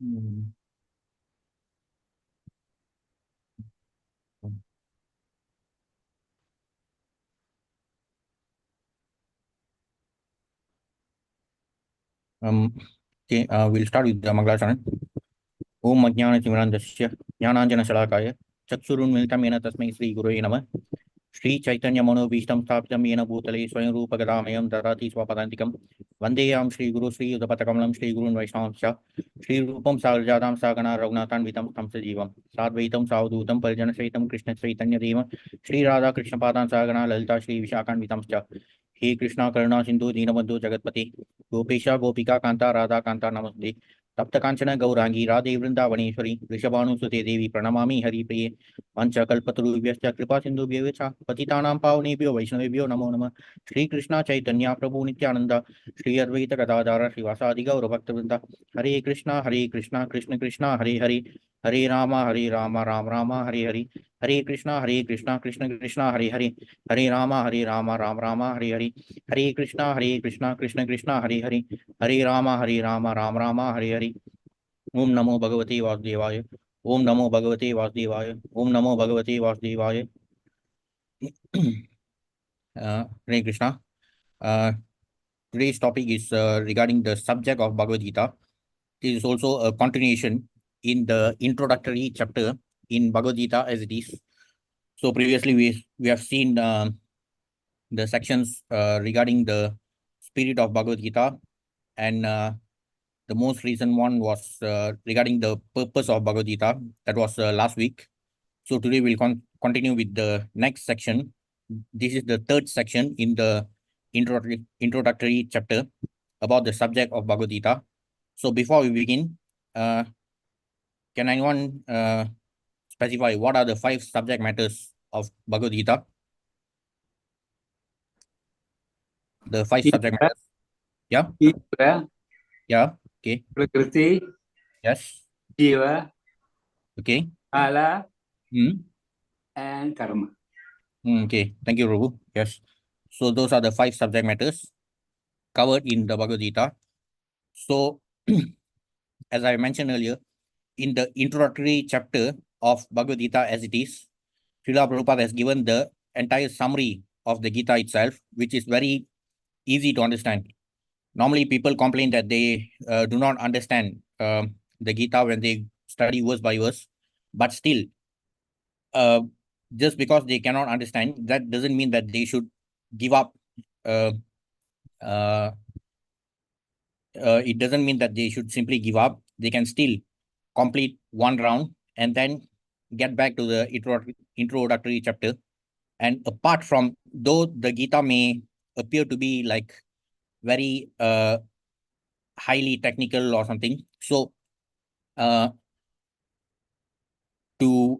Mm. Okay, we'll start with the Mangalacharan. Om Ajnana-Timirandasya Jnananjana-Shalakaya Chakshurunmilitam Yena Tasmai Sri Gurave Namah Sri Chaitanya Manobhishtam Sthapitam Yena Bhutale Swayam Rupa Gadamayam Dadati Swapadantikam Vandeyam Sri Guru Sri Udapatakalam Sri Gurun Vaishnavamsya Sri Rupam Sagarjatam Sagana Raghunathan Vitam Tam Sajivam Sadvaitam Savdutam Parijana Saitam Krishna Chaitanya Deva Sri Radha Krishna Padan Sagana Lalita Sri Vishakan Vitamsya He Krishna Karuna Sindhu Deenabandhu Jagatpati Gopesha Gopika Kanta Radha Kanta Namaste तप्त कांचन गौरांगी राधे वृंदावनेश्वरी वृषभानुसुते देवी प्रणमामि हरिप्रिये पंचकल्पतरुभ्यश्च कृपा सिन्धुभ्यः च पतितानां पावनेभ्यो वैष्णवेभ्यो नमो नमः श्रीकृष्ण चैतन्य प्रभु नित्यानंद श्री अद्वैत गदाधर श्रीवासादि गौर भक्तवृंद हरे कृष्णा कृष्ण कृष्णा हरे हरे हरे राम राम हरे हरे हरे कृष्णा कृष्ण कृष्णा हरे हरे हरे राम राम हरे हरे हरे कृष्णा कृष्ण कृष्णा हरे हरे हरे राम राम हरे हरे ओम नमो भगवते वासुदेवाय ओम नमो भगवते वासुदेवाय ओम नमो भगवते वासुदेवाय Hare Krishna. Uh, Today's topic is regarding the subject of Bhagavad Gita. This is also a continuation in the introductory chapter in Bhagavad Gita as it is. So previously we have seen the sections regarding the spirit of Bhagavad Gita, and the most recent one was regarding the purpose of Bhagavad Gita. That was last week. So today we'll continue with the next section. This is the third section in the introductory chapter about the subject of Bhagavad Gita. So before we begin, can anyone specify what are the 5 subject matters of Bhagavad Gita? The 5 subject matters. Yeah. Jiva, Yeah. Okay. Prakriti, Yes. Jiva, Okay. Kala, Mm. and Karma. Okay. Thank you, Raghu. Yes. So those are the 5 subject matters covered in the Bhagavad Gita. So, as I mentioned earlier, in the introductory chapter of Bhagavad Gita as it is, Srila Prabhupada has given the entire summary of the Gita itself, which is very easy to understand. Normally, people complain that they do not understand the Gita when they study verse by verse, but still, uh, just because they cannot understand, that doesn't mean that they should give up. Uh, uh, it doesn't mean that they should simply give up. They can still complete one round and then get back to the introductory chapter. And apart from, though the Gita may appear to be like very highly technical or something, so uh, to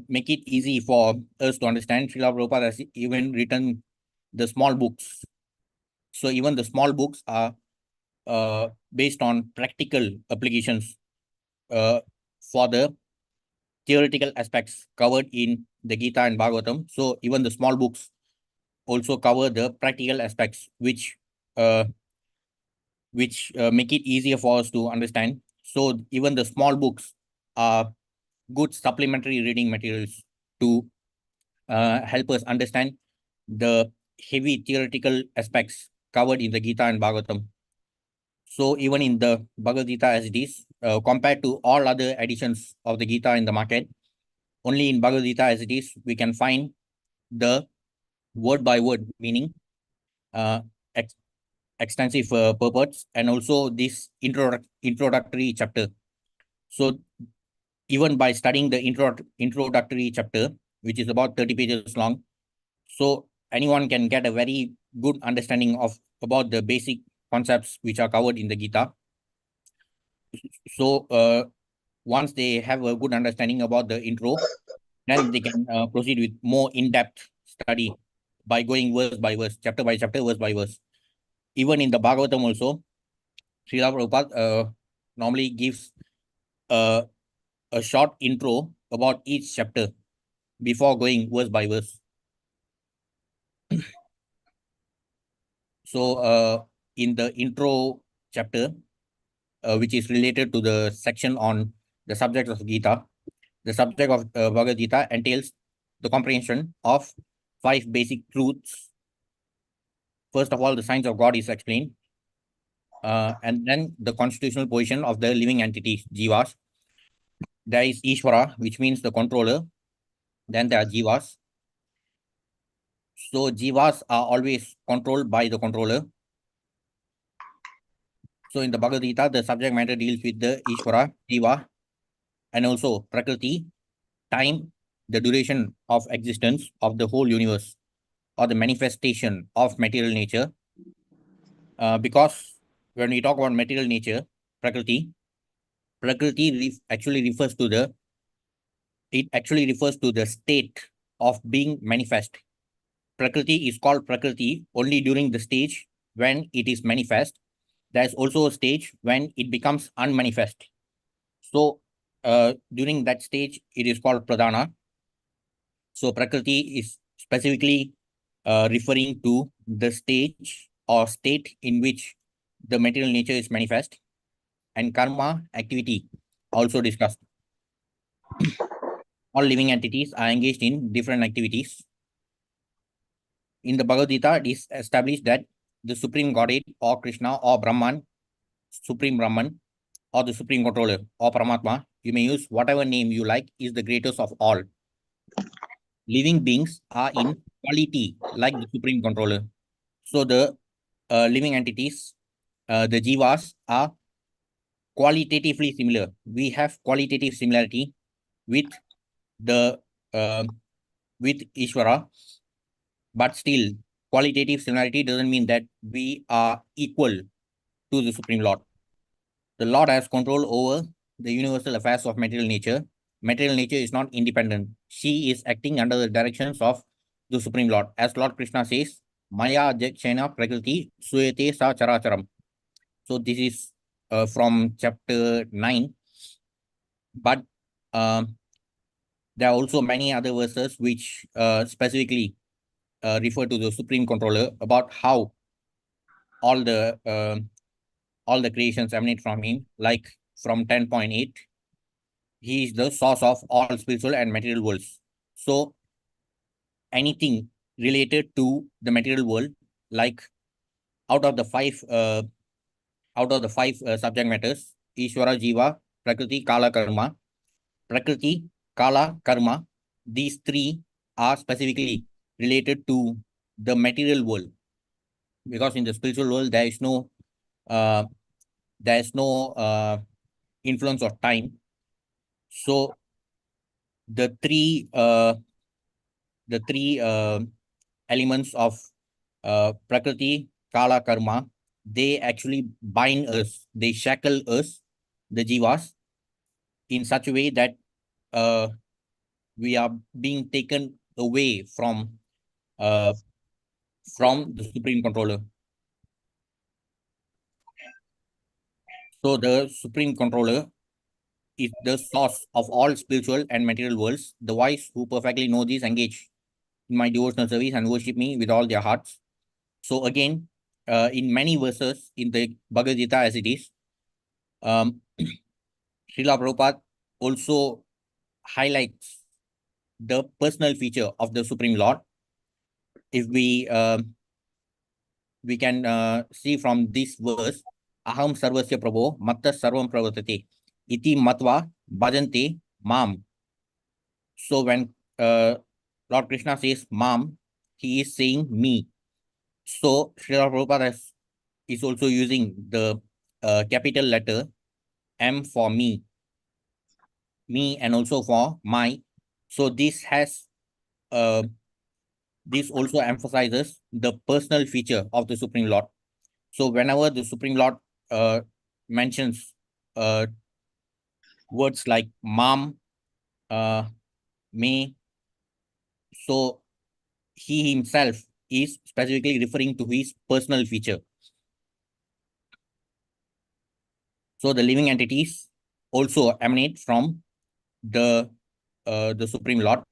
make it easy for us to understand, Srila Prabhupada has even written the small books. So even the small books are based on practical applications for the theoretical aspects covered in the Gita and Bhagavatam. So even the small books also cover the practical aspects, which make it easier for us to understand. So even the small books are good supplementary reading materials to help us understand the heavy theoretical aspects covered in the Gita and Bhagavatam. So even in the Bhagavad Gita as it is, compared to all other editions of the Gita in the market, only in Bhagavad Gita as it is, we can find the word by word meaning, uh, ex extensive purports, and also this introductory chapter. So even by studying the introductory chapter, which is about 30 pages long, so anyone can get a very good understanding of about the basic concepts which are covered in the Gita. So once they have a good understanding about the intro, then they can proceed with more in-depth study by going verse by verse, chapter by chapter, verse by verse. Even in the Bhagavatam also, Srila Prabhupada normally gives a short intro about each chapter before going verse by verse. So in the intro chapter, which is related to the section on the subject of Gita. The subject of Bhagavad Gita entails the comprehension of 5 basic truths. First of all, the science of God is explained, and then the constitutional position of the living entities, jivas. There is Ishvara, which means the controller. Then there are jivas. So jivas are always controlled by the controller. So in the Bhagavad Gita, the subject matter deals with the Ishvara, Jiva, and also Prakriti, time, the duration of existence of the whole universe, or the manifestation of material nature. Because when we talk about material nature, Prakriti, actually refers to the state of being manifest. Prakriti is called Prakriti only during the stage when it is manifest. There's also a stage when it becomes unmanifest. So during that stage, it is called Pradhana. So Prakriti is specifically referring to the stage or state in which the material nature is manifest, and karma, activity, also discussed. All living entities are engaged in different activities. In the Bhagavad Gita, it is established that the Supreme Godhead or Krishna or Brahman, Supreme Brahman, or the Supreme Controller or Paramatma, you may use whatever name you like, is the greatest of all. Living beings are in quality like the Supreme Controller. So the living entities, the jivas, are qualitatively similar. We have qualitative similarity with the with Ishvara, but still qualitative similarity doesn't mean that we are equal to the Supreme Lord. The Lord has control over the universal affairs of material nature. Material nature is not independent. She is acting under the directions of the Supreme Lord. As Lord Krishna says, Maya Jakshena Prakriti Suyate Sa Characharam. So this is from chapter 9. But there are also many other verses which specifically refer to the Supreme Controller about how all the creations emanate from him, like from 10.8. He is the source of all spiritual and material worlds. So anything related to the material world, like out of the five subject matters, Ishvara, Jiva, Prakriti, Kala, Karma. Prakriti, Kala, Karma, these 3 are specifically related to the material world, because in the spiritual world there is no uh, influence of time. So the three elements of Prakriti, Kala, Karma, they actually bind us, they shackle us, the jivas, in such a way that we are being taken away from the Supreme Controller. So the Supreme Controller is the source of all spiritual and material worlds. The wise who perfectly know this engage in my devotional service and worship me with all their hearts. So again, in many verses in the Bhagavad Gita as it is, Srila Prabhupada also highlights the personal feature of the Supreme Lord. If we can see from this verse, Aham Sarvasya Prabho, Matta Sarvam Pravartate, Iti Matva Bhajante Mam. So when Lord Krishna says Mam, he is saying me. So Srila Prabhupada is also using the capital letter M for me, and also for my. So this also emphasizes the personal feature of the Supreme Lord. So whenever the Supreme Lord mentions words like Mam, me, so he himself is specifically referring to his personal feature. So the living entities also emanate from the Supreme Lord.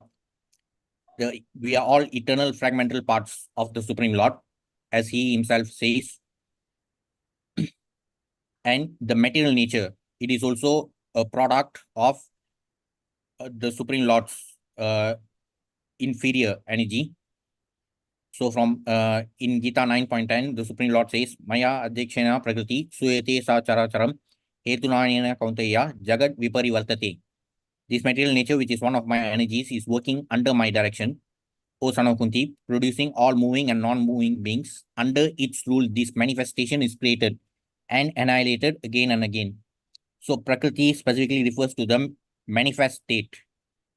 We are all eternal fragmental parts of the Supreme Lord, as he himself says. and the material nature. It is also a product of the Supreme Lord's inferior energy. So from in Gita 9.10, the Supreme Lord says, Maya adhikshena prakriti suyate sa characharam hetunayena kaunteya jagat viparivartate. This material nature, which is one of my energies, is working under my direction, O son of Kunti, producing all moving and non-moving beings. Under its rule, this manifestation is created and annihilated again and again. So Prakriti specifically refers to the manifest state.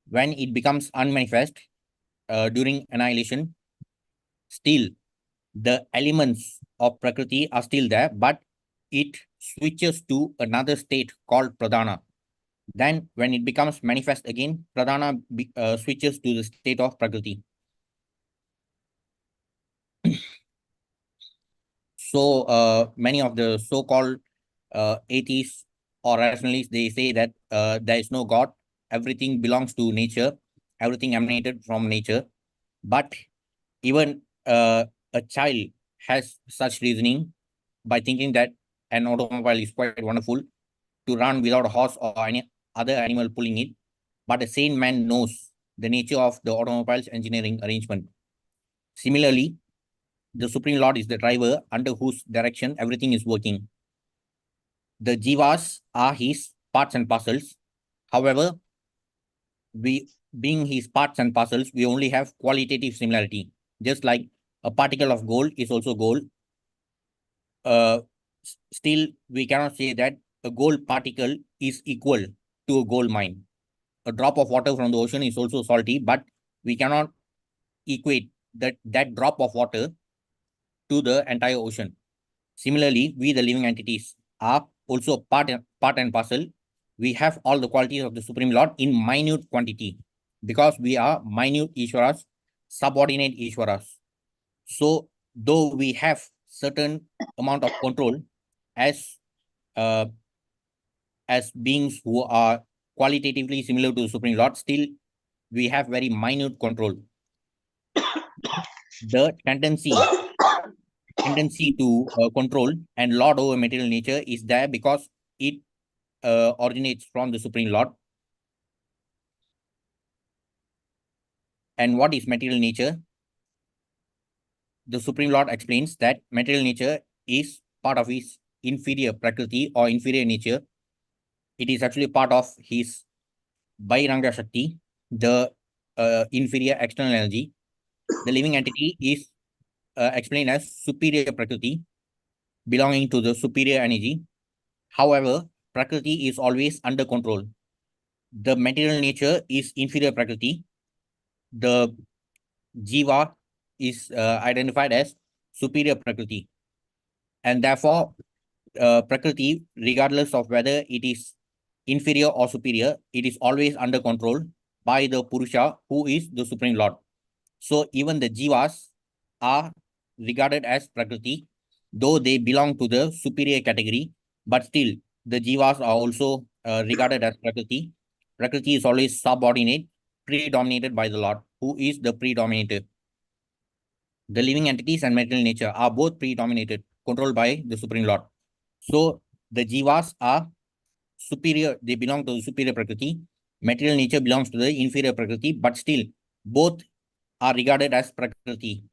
When it becomes unmanifest during annihilation, still the elements of Prakriti are still there, but it switches to another state called Pradhana. Then when it becomes manifest again, Pradhana switches to the state of Prakriti. So many of the so-called atheists or rationalists, they say that there is no God, everything belongs to nature, everything emanated from nature. But even a child has such reasoning by thinking that an automobile is quite wonderful to run without a horse or any other animal pulling it. But a sane man knows the nature of the automobile's engineering arrangement. Similarly, the Supreme Lord is the driver under whose direction everything is working. The jivas are his parts and parcels. However, we being his parts and parcels, we only have qualitative similarity. Just like a particle of gold is also gold, still we cannot say that a gold particle is equal to a gold mine. A drop of water from the ocean is also salty, but we cannot equate that drop of water to the entire ocean. Similarly, we the living entities are also part and parcel. We have all the qualities of the Supreme Lord in minute quantity because we are minute Ishwaras, subordinate Ishwaras. So though we have certain amount of control as uh, as beings who are qualitatively similar to the Supreme Lord, still we have very minute control. The tendency to control and lord over material nature is there because it originates from the Supreme Lord. And what is material nature? The Supreme Lord explains that material nature is part of his inferior prakriti or inferior nature. It is actually part of his Bairanga Shakti, the inferior external energy. The living entity is explained as superior prakriti, belonging to the superior energy. However, prakriti is always under control. The material nature is inferior prakriti. The jiva is identified as superior prakriti. And therefore, prakriti, regardless of whether it is inferior or superior, it is always under control by the Purusha, who is the Supreme Lord. So even the jivas are regarded as prakriti, though they belong to the superior category, but still the jivas are also regarded as prakriti. Prakriti is always subordinate, predominated by the Lord, who is the predominator. The living entities and material nature are both predominated, controlled by the Supreme Lord. So the jivas are superior, they belong to the superior prakriti. Material nature belongs to the inferior prakriti, but still both are regarded as prakriti,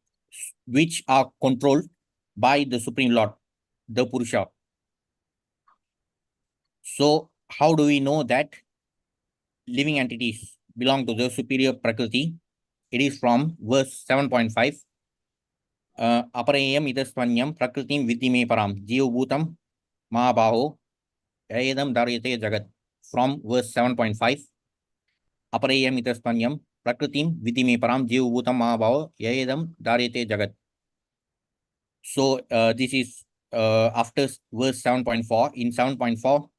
which are controlled by the Supreme Lord, the Purusha. So how do we know that living entities belong to the superior prakriti? It is from verse 7.5. Aparayam idasvanyam prakritim vidime param jivbhutam mahabaho yayedam daryate jagat. From verse 7.5. Aparayam idasvanyam prakritim vidime param jivbhutam mahabaho yayedam daryate jagat. So this is after verse 7.4. In 7.4,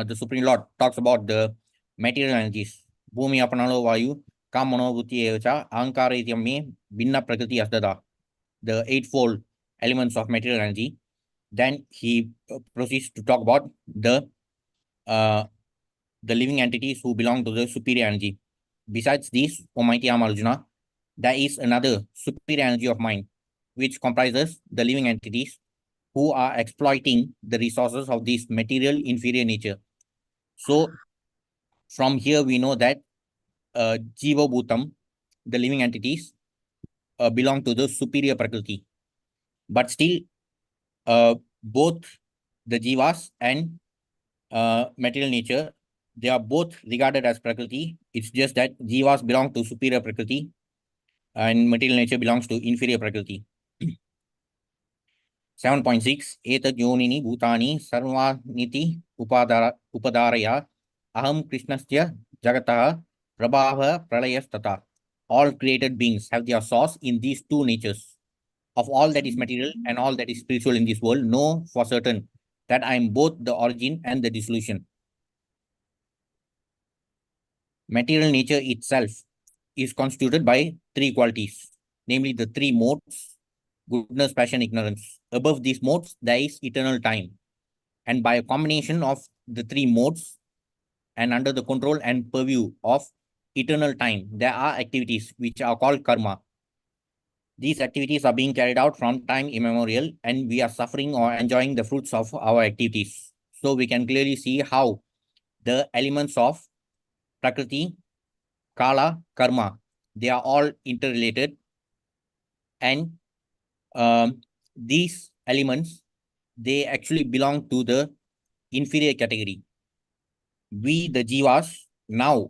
the Supreme Lord talks about the material energies. Bhumi apanalo vayu kamano buddhi evacha ahankara ityame binna prakriti asdada. The eightfold elements of material energy. Then he proceeds to talk about uh, the living entities who belong to the superior energy. Besides these, O mighty Arjuna, there is another superior energy of mind, which comprises the living entities who are exploiting the resources of this material inferior nature. So from here we know that Jiva Bhutam, the living entities, belong to the superior Prakriti. But still, both the Jivas and material nature, they are both regarded as Prakriti. It's just that Jivas belong to superior Prakriti and material nature belongs to inferior Prakriti. 7.6 एतद् योनिनि भूतानि सर्वानिति उपधारया aham krishnasya jagatah prabhava pralayastata. All created beings have their source in these two natures. Of all that is material and all that is spiritual in this world, know for certain that I am both the origin and the dissolution. Material nature itself is constituted by three qualities, namely the three modes: goodness, passion, ignorance. Above these modes, there is eternal time. And by a combination of the three modes and under the control and purview of eternal time, there are activities which are called karma. These activities are being carried out from time immemorial, and we are suffering or enjoying the fruits of our activities. So we can clearly see how the elements of Prakriti, Kala, Karma, they are all interrelated, and these elements, they actually belong to the inferior category. We, the Jivas, now,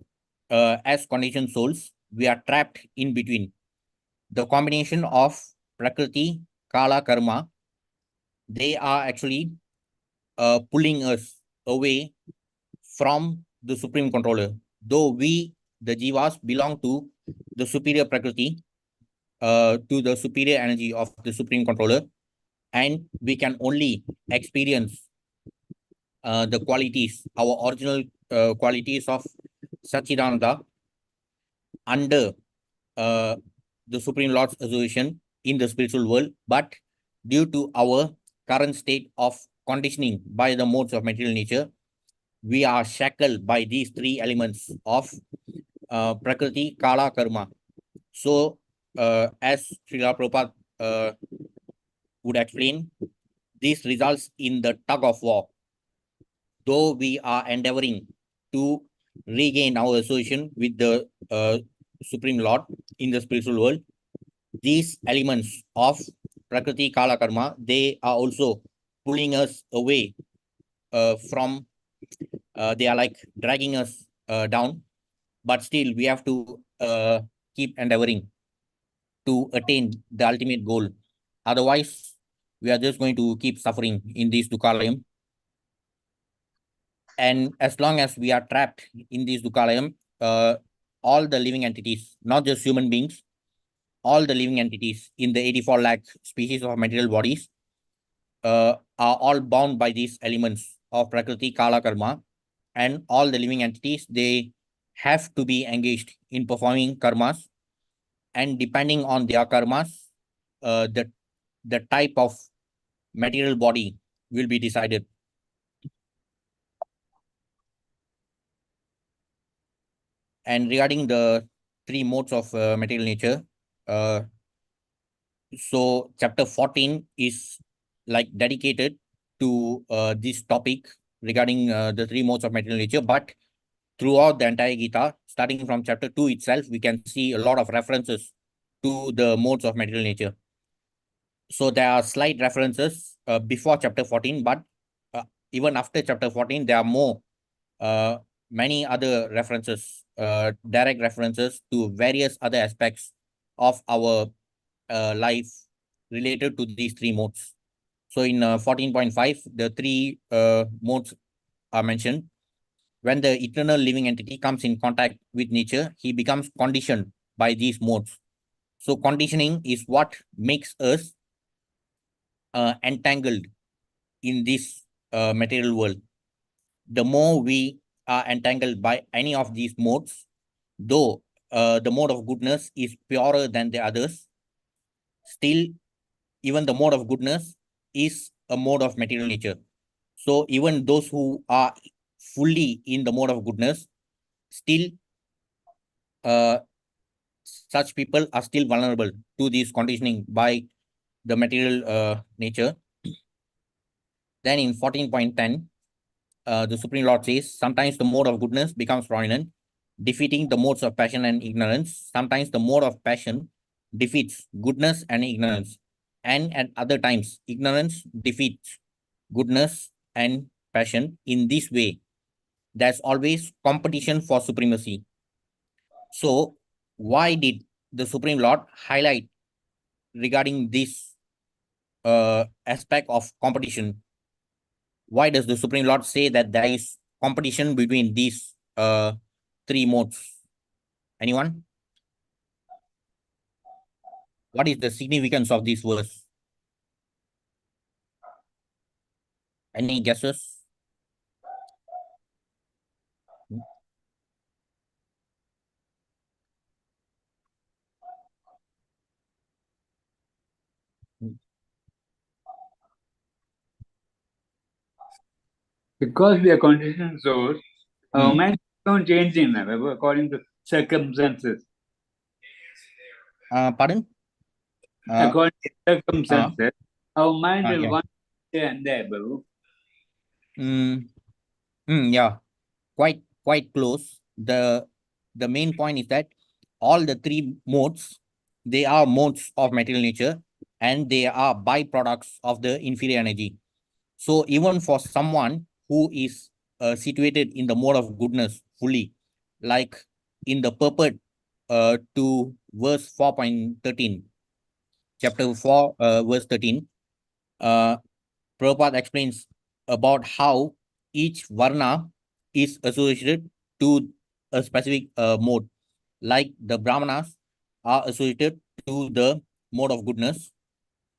as conditioned souls, we are trapped in between. The combination of Prakriti, Kala, Karma, they are actually pulling us away from the Supreme Controller. Though we, the Jivas, belong to the superior Prakriti, to the superior energy of the Supreme Controller, and we can only experience the qualities, our original qualities of Satchidananda under the Supreme Lord's association in the spiritual world. But due to our current state of conditioning by the modes of material nature, we are shackled by these three elements of Prakriti, Kala, Karma. So, as Srila Prabhupada would explain, this results in the tug of war. Though we are endeavoring to regain our association with the Supreme Lord in the spiritual world, these elements of Prakriti, Kala, Karma, they are also pulling us away from, they are like dragging us down, but still we have to keep endeavoring to attain the ultimate goal. Otherwise, we are just going to keep suffering in this Dukkhalayam. And as long as we are trapped in this Dukkhalayam, all the living entities, not just human beings, all the living entities in the 84 lakh species of material bodies are all bound by these elements of Prakriti, Kala, Karma, and all the living entities, they have to be engaged in performing karmas, and depending on their karmas, the type of material body will be decided. And regarding the three modes of material nature, so chapter 14 is like dedicated to this topic regarding the three modes of material nature. But throughout the entire Gita, starting from chapter 2 itself, we can see a lot of references to the modes of material nature. So there are slight references before chapter 14, but even after chapter 14, there are more, many other references, direct references to various other aspects of our life related to these three modes. So in 14.5, the three modes are mentioned. When the eternal living entity comes in contact with nature, he becomes conditioned by these modes. So conditioning is what makes us entangled in this material world. The more we are entangled by any of these modes, though the mode of goodness is purer than the others, still even the mode of goodness is a mode of material nature. So even those who are fully in the mode of goodness, still such people are still vulnerable to this conditioning by the material nature. Then in 14.10, the Supreme Lord says, sometimes the mode of goodness becomes prominent, defeating the modes of passion and ignorance. Sometimes the mode of passion defeats goodness and ignorance. And at other times, ignorance defeats goodness and passion. In this way, there's always competition for supremacy. So, why did the Supreme Lord highlight regarding this aspect of competition? Why does the Supreme Lord say that there is competition between these three modes? Anyone? What is the significance of this verse? Any guesses? Because we are conditioned souls, our Hmm. minds don't change in according to circumstances. Pardon? According to Uh, circumstances, our mind will yeah. want here and there, Babu. Mm, yeah. Quite close. The main point is that all the three modes, they are modes of material nature, and they are byproducts of the inferior energy. So even for someone who is situated in the mode of goodness fully, like in the purport to verse 4.13, chapter 4, verse 13, uh, Prabhupada explains about how each varna is associated to a specific mode. Like the Brahmanas are associated to the mode of goodness,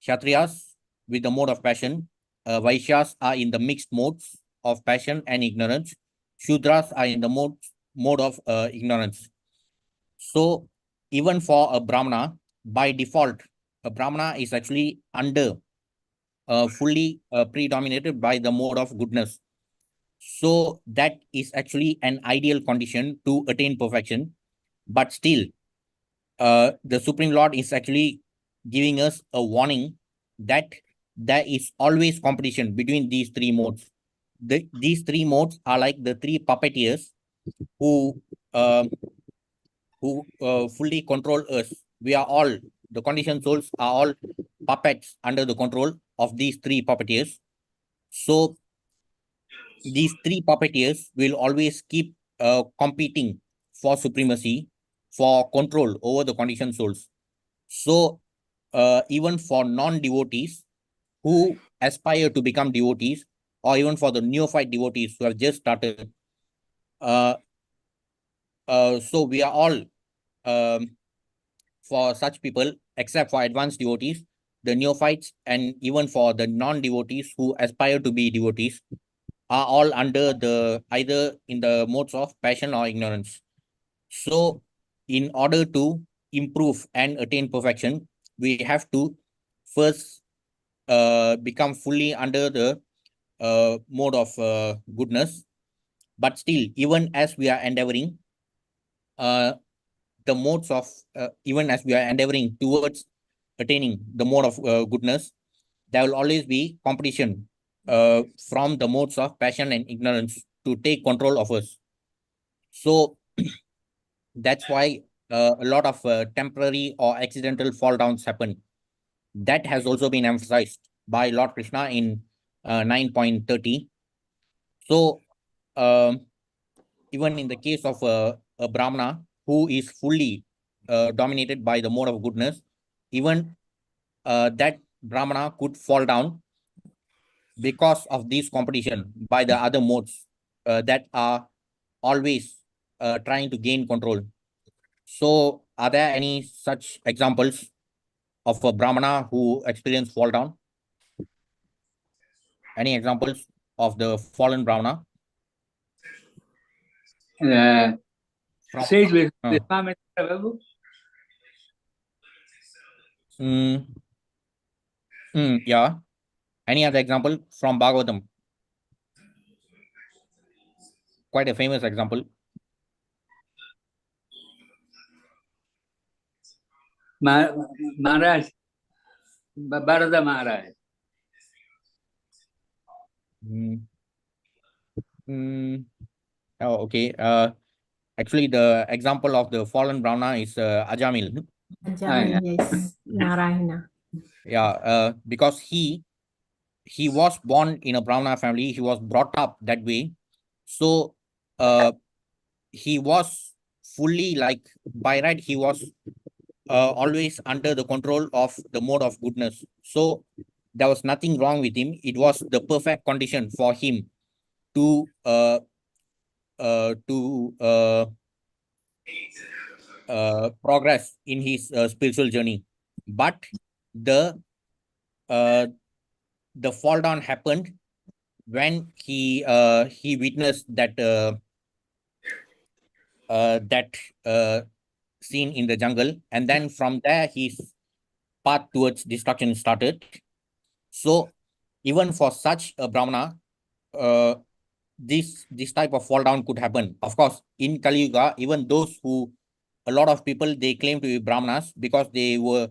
Kshatriyas with the mode of passion, Vaishyas are in the mixed modes of passion and ignorance, Shudras are in the mode of ignorance. So even for a Brahmana, by default, a Brahmana is actually under fully predominated by the mode of goodness. So that is actually an ideal condition to attain perfection. But still, the Supreme Lord is actually giving us a warning that there is always competition between these three modes. These three modes are like the three puppeteers who uh, fully control us. We are all, the conditioned souls are all puppets under the control of these three puppeteers. So these three puppeteers will always keep competing for supremacy, for control over the conditioned souls. So even for non-devotees who aspire to become devotees, or even for the neophyte devotees who have just started, uh, so we are all, um, for such people, except for advanced devotees, the neophytes, and even for the non-devotees who aspire to be devotees, are all under the either in the modes of passion or ignorance. So, in order to improve and attain perfection, we have to first become fully under the mode of goodness. But still, even as we are endeavoring, uh, the modes of even as we are endeavoring towards attaining the mode of goodness, there will always be competition from the modes of passion and ignorance to take control of us. So that's why a lot of temporary or accidental fall downs happen. That has also been emphasized by Lord Krishna in 9.30. So um, even in the case of a Brahmana who is fully dominated by the mode of goodness, even that Brahmana could fall down because of this competition by the other modes that are always trying to gain control. So, are there any such examples of a Brahmana who experienced fall down? Any examples of the fallen Brahmana Uh, from? Sage Uh, Islam, Babu. mm, yeah. Any other example from Bhagavatam? Quite a famous example. Maharaj, Bharata Maharaj. Mm, mm, oh, okay. Actually, the example of the fallen Brahmana is Ajamil. Yeah. Yes, Narayana. Yeah, because he was born in a Brahmana family. He was brought up that way. So uh, he was fully like by right. He was always under the control of the mode of goodness. So there was nothing wrong with him. It was the perfect condition for him to to progress in his spiritual journey. But the uh, the fall down happened when he witnessed that scene in the jungle, and then from there his path towards destruction started. So even for such a Brahmana, uh, this type of fall down could happen. Of course, in Kali Yuga, even those who a lot of people they claim to be Brahmanas because they were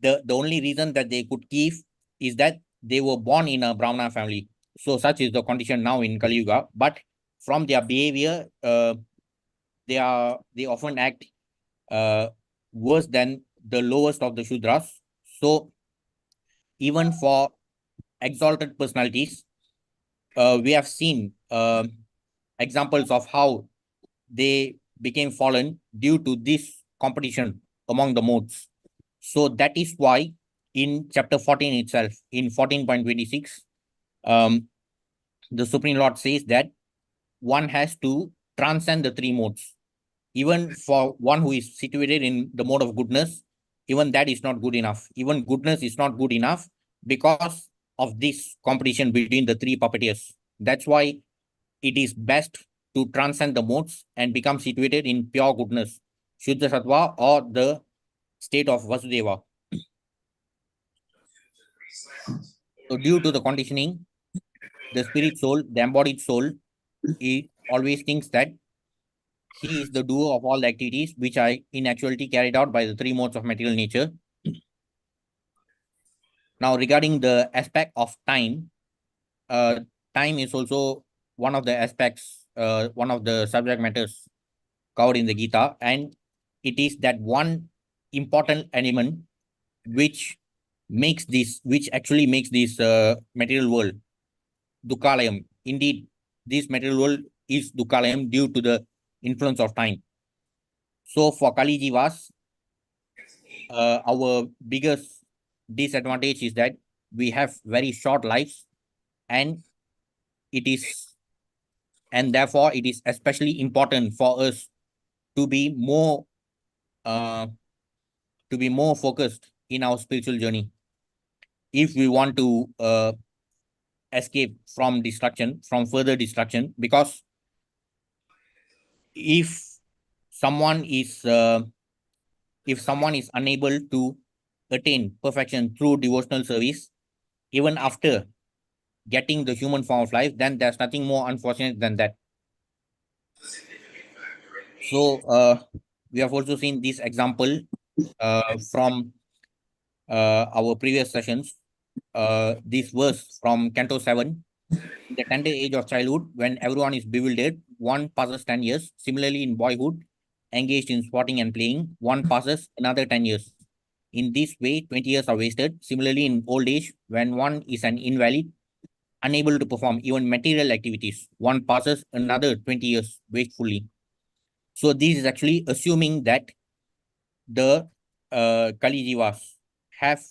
the only reason that they could give is that they were born in a Brahmana family. So such is the condition now in Kali Yuga. But from their behavior, they often act uh, worse than the lowest of the Shudras. So even for exalted personalities, we have seen examples of how they became fallen due to this competition among the modes. So that is why in chapter 14 itself, in 14.26, um, the Supreme Lord says that one has to transcend the three modes. Even for one who is situated in the mode of goodness, even that is not good enough. Even goodness is not good enough because of this competition between the three puppeteers. That's why it is best to transcend the modes and become situated in pure goodness, Shuddha Sattva or the state of Vasudeva. So due to the conditioning, the spirit soul, the embodied soul, it always thinks that he is the doer of all the activities which are in actuality carried out by the three modes of material nature. Now, regarding the aspect of time, uh, time is also one of the aspects, one of the subject matters covered in the Gita, and it is that one important element which which actually makes this material world Dukkalayam. Indeed, this material world is Dukkalayam due to the influence of time. So for Kali Jivas, our biggest disadvantage is that we have very short lives, and it is and therefore it is especially important for us to be more uh, focused in our spiritual journey if we want to escape from destruction, from further destruction. Because if someone is unable to attain perfection through devotional service, even after getting the human form of life, then there's nothing more unfortunate than that. So we have also seen this example from our previous sessions. This verse from Canto 7. In the tender age of childhood, when everyone is bewildered, one passes 10 years. Similarly, in boyhood, engaged in sporting and playing, one passes another 10 years. In this way, 20 years are wasted. Similarly, in old age, when one is an invalid, unable to perform even material activities, one passes another 20 years wastefully. So this is actually assuming that the Kali Jivas have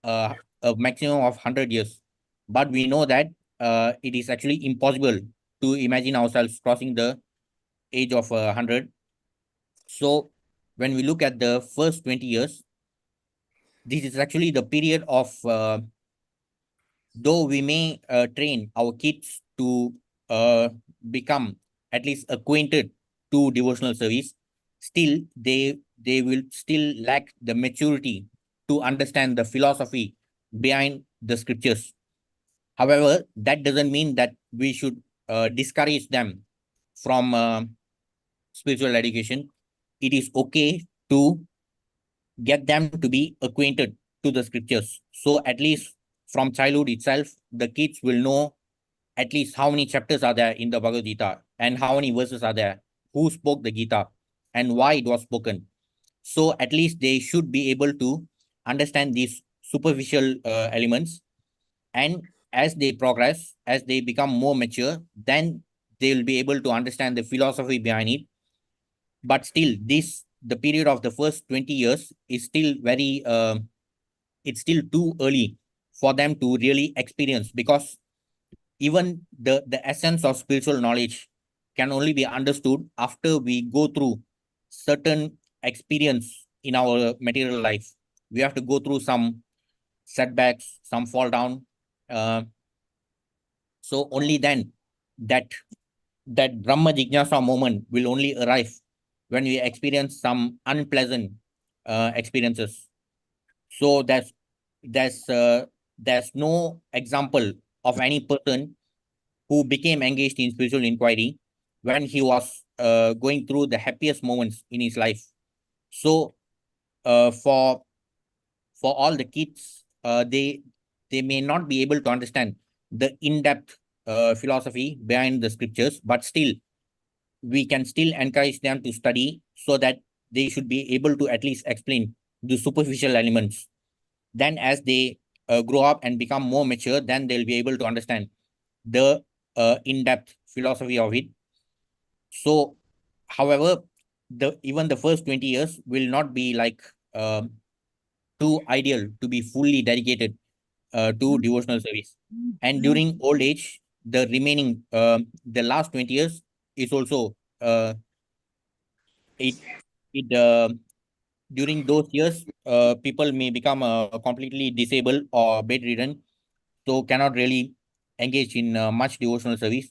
a maximum of 100 years. But we know that it is actually impossible to imagine ourselves crossing the age of 100. So when we look at the first 20 years, this is actually the period of, though we may train our kids to become at least acquainted to devotional service, still they will still lack the maturity to understand the philosophy behind the scriptures. However, that doesn't mean that we should discourage them from spiritual education. It is okay to get them to be acquainted to the scriptures. So at least from childhood itself, the kids will know at least how many chapters are there in the Bhagavad Gita and how many verses are there, who spoke the Gita and why it was spoken. So at least they should be able to understand these superficial elements. And as they progress, as they become more mature, then they will be able to understand the philosophy behind it. But still, the period of the first 20 years is still it's still too early for them to really experience, because even the essence of spiritual knowledge can only be understood after we go through certain experience in our material life. We have to go through some setbacks, some fall down. So only then that Brahma Jignasa moment will only arrive when we experience some unpleasant experiences. So there's no example of any person who became engaged in spiritual inquiry when he was going through the happiest moments in his life. So for all the kids, they may not be able to understand the in-depth philosophy behind the scriptures, but still we can still encourage them to study so that they should be able to at least explain the superficial elements. Then as they grow up and become more mature, then they'll be able to understand the in-depth philosophy of it. So, however, even the first 20 years will not be like too ideal to be fully dedicated to devotional service. And during old age, the remaining the last 20 years is also it it during those years, people may become completely disabled or bedridden, so cannot really engage in much devotional service.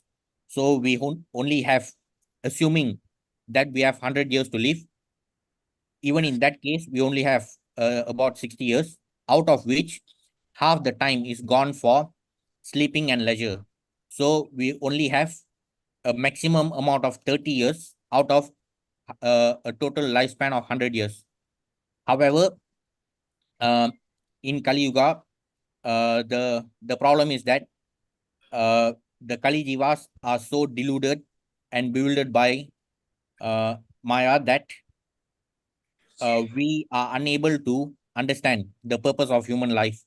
So we only have, assuming that we have 100 years to live, even in that case, we only have about 60 years, out of which half the time is gone for sleeping and leisure. So we only have a maximum amount of 30 years out of a total lifespan of 100 years. However, in Kali Yuga, the problem is that the Kali Jivas are so deluded and bewildered by Maya that we are unable to understand the purpose of human life.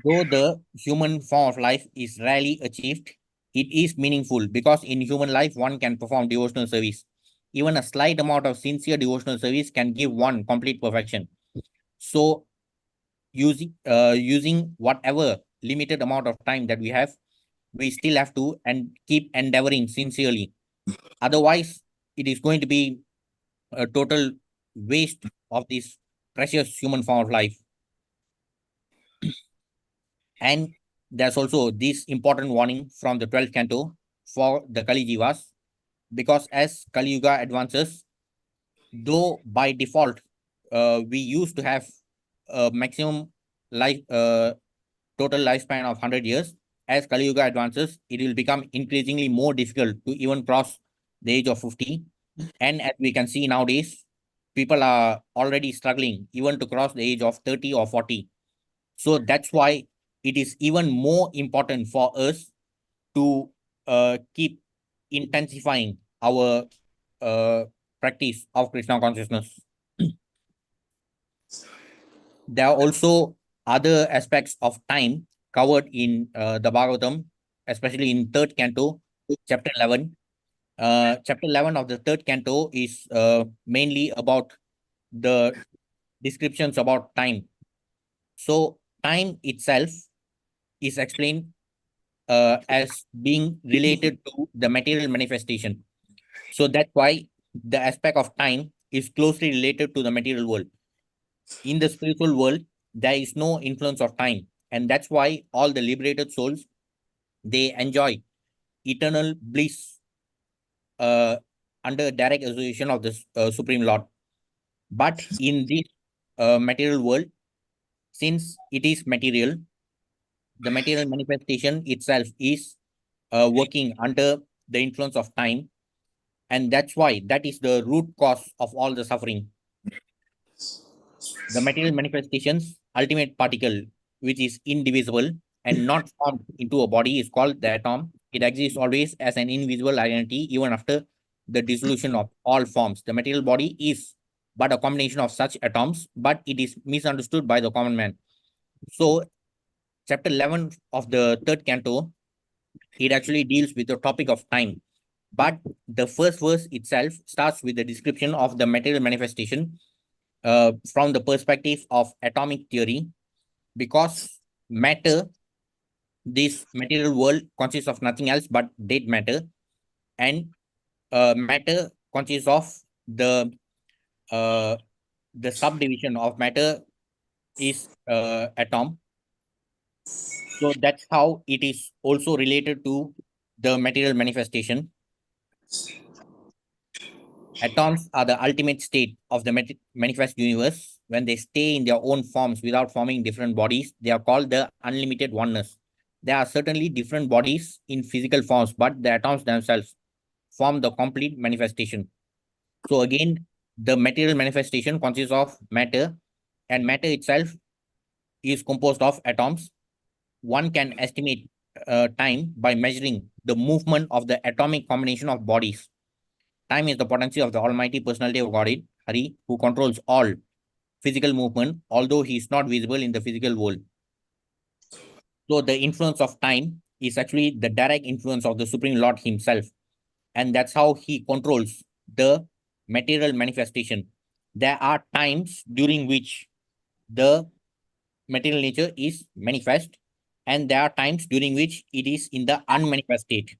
Though the human form of life is rarely achieved, it is meaningful because in human life, one can perform devotional service. Even a slight amount of sincere devotional service can give one complete perfection. So, using whatever limited amount of time that we have, we still have to and keep endeavoring sincerely. Otherwise, it is going to be a total waste of this precious human form of life. And there's also this important warning from the 12th canto for the Kali Jivas, because as Kali Yuga advances, though by default we used to have a maximum life total lifespan of 100 years, as Kali Yuga advances, it will become increasingly more difficult to even cross the age of 50. And as we can see nowadays, people are already struggling even to cross the age of 30 or 40. So that's why it is even more important for us to keep intensifying our practice of Krishna consciousness. There are also other aspects of time covered in the Bhagavatam, especially in third canto, chapter 11. Chapter 11 of the third canto is mainly about the descriptions about time. So time itself is explained as being related to the material manifestation. So that's why the aspect of time is closely related to the material world. In the spiritual world, there is no influence of time. And that's why all the liberated souls, they enjoy eternal bliss under direct association of the Supreme Lord. But in this material world, since it is material, the material manifestation itself is working under the influence of time. And that's why that is the root cause of all the suffering. The material manifestations, ultimate particle, which is indivisible, and not formed into a body is called the atom. It exists always as an invisible identity even after the dissolution of all forms. The material body is but a combination of such atoms, but it is misunderstood by the common man. So, chapter 11 of the third canto, it actually deals with the topic of time. But the first verse itself starts with the description of the material manifestation from the perspective of atomic theory, because matter, this material world consists of nothing else but dead matter, and matter consists of uh, the subdivision of matter is atom. So that's how it is also related to the material manifestation. Atoms are the ultimate state of the manifest universe. When they stay in their own forms without forming different bodies, they are called the unlimited oneness. There are certainly different bodies in physical forms, but the atoms themselves form the complete manifestation. So again, the material manifestation consists of matter, and matter itself is composed of atoms. One can estimate time by measuring the movement of the atomic combination of bodies. Time is the potency of the Almighty Personality of Godhead, Hari, who controls all physical movement, although he is not visible in the physical world. So the influence of time is actually the direct influence of the Supreme Lord himself. And that's how he controls the material manifestation. There are times during which the material nature is manifest, and there are times during which it is in the unmanifest state.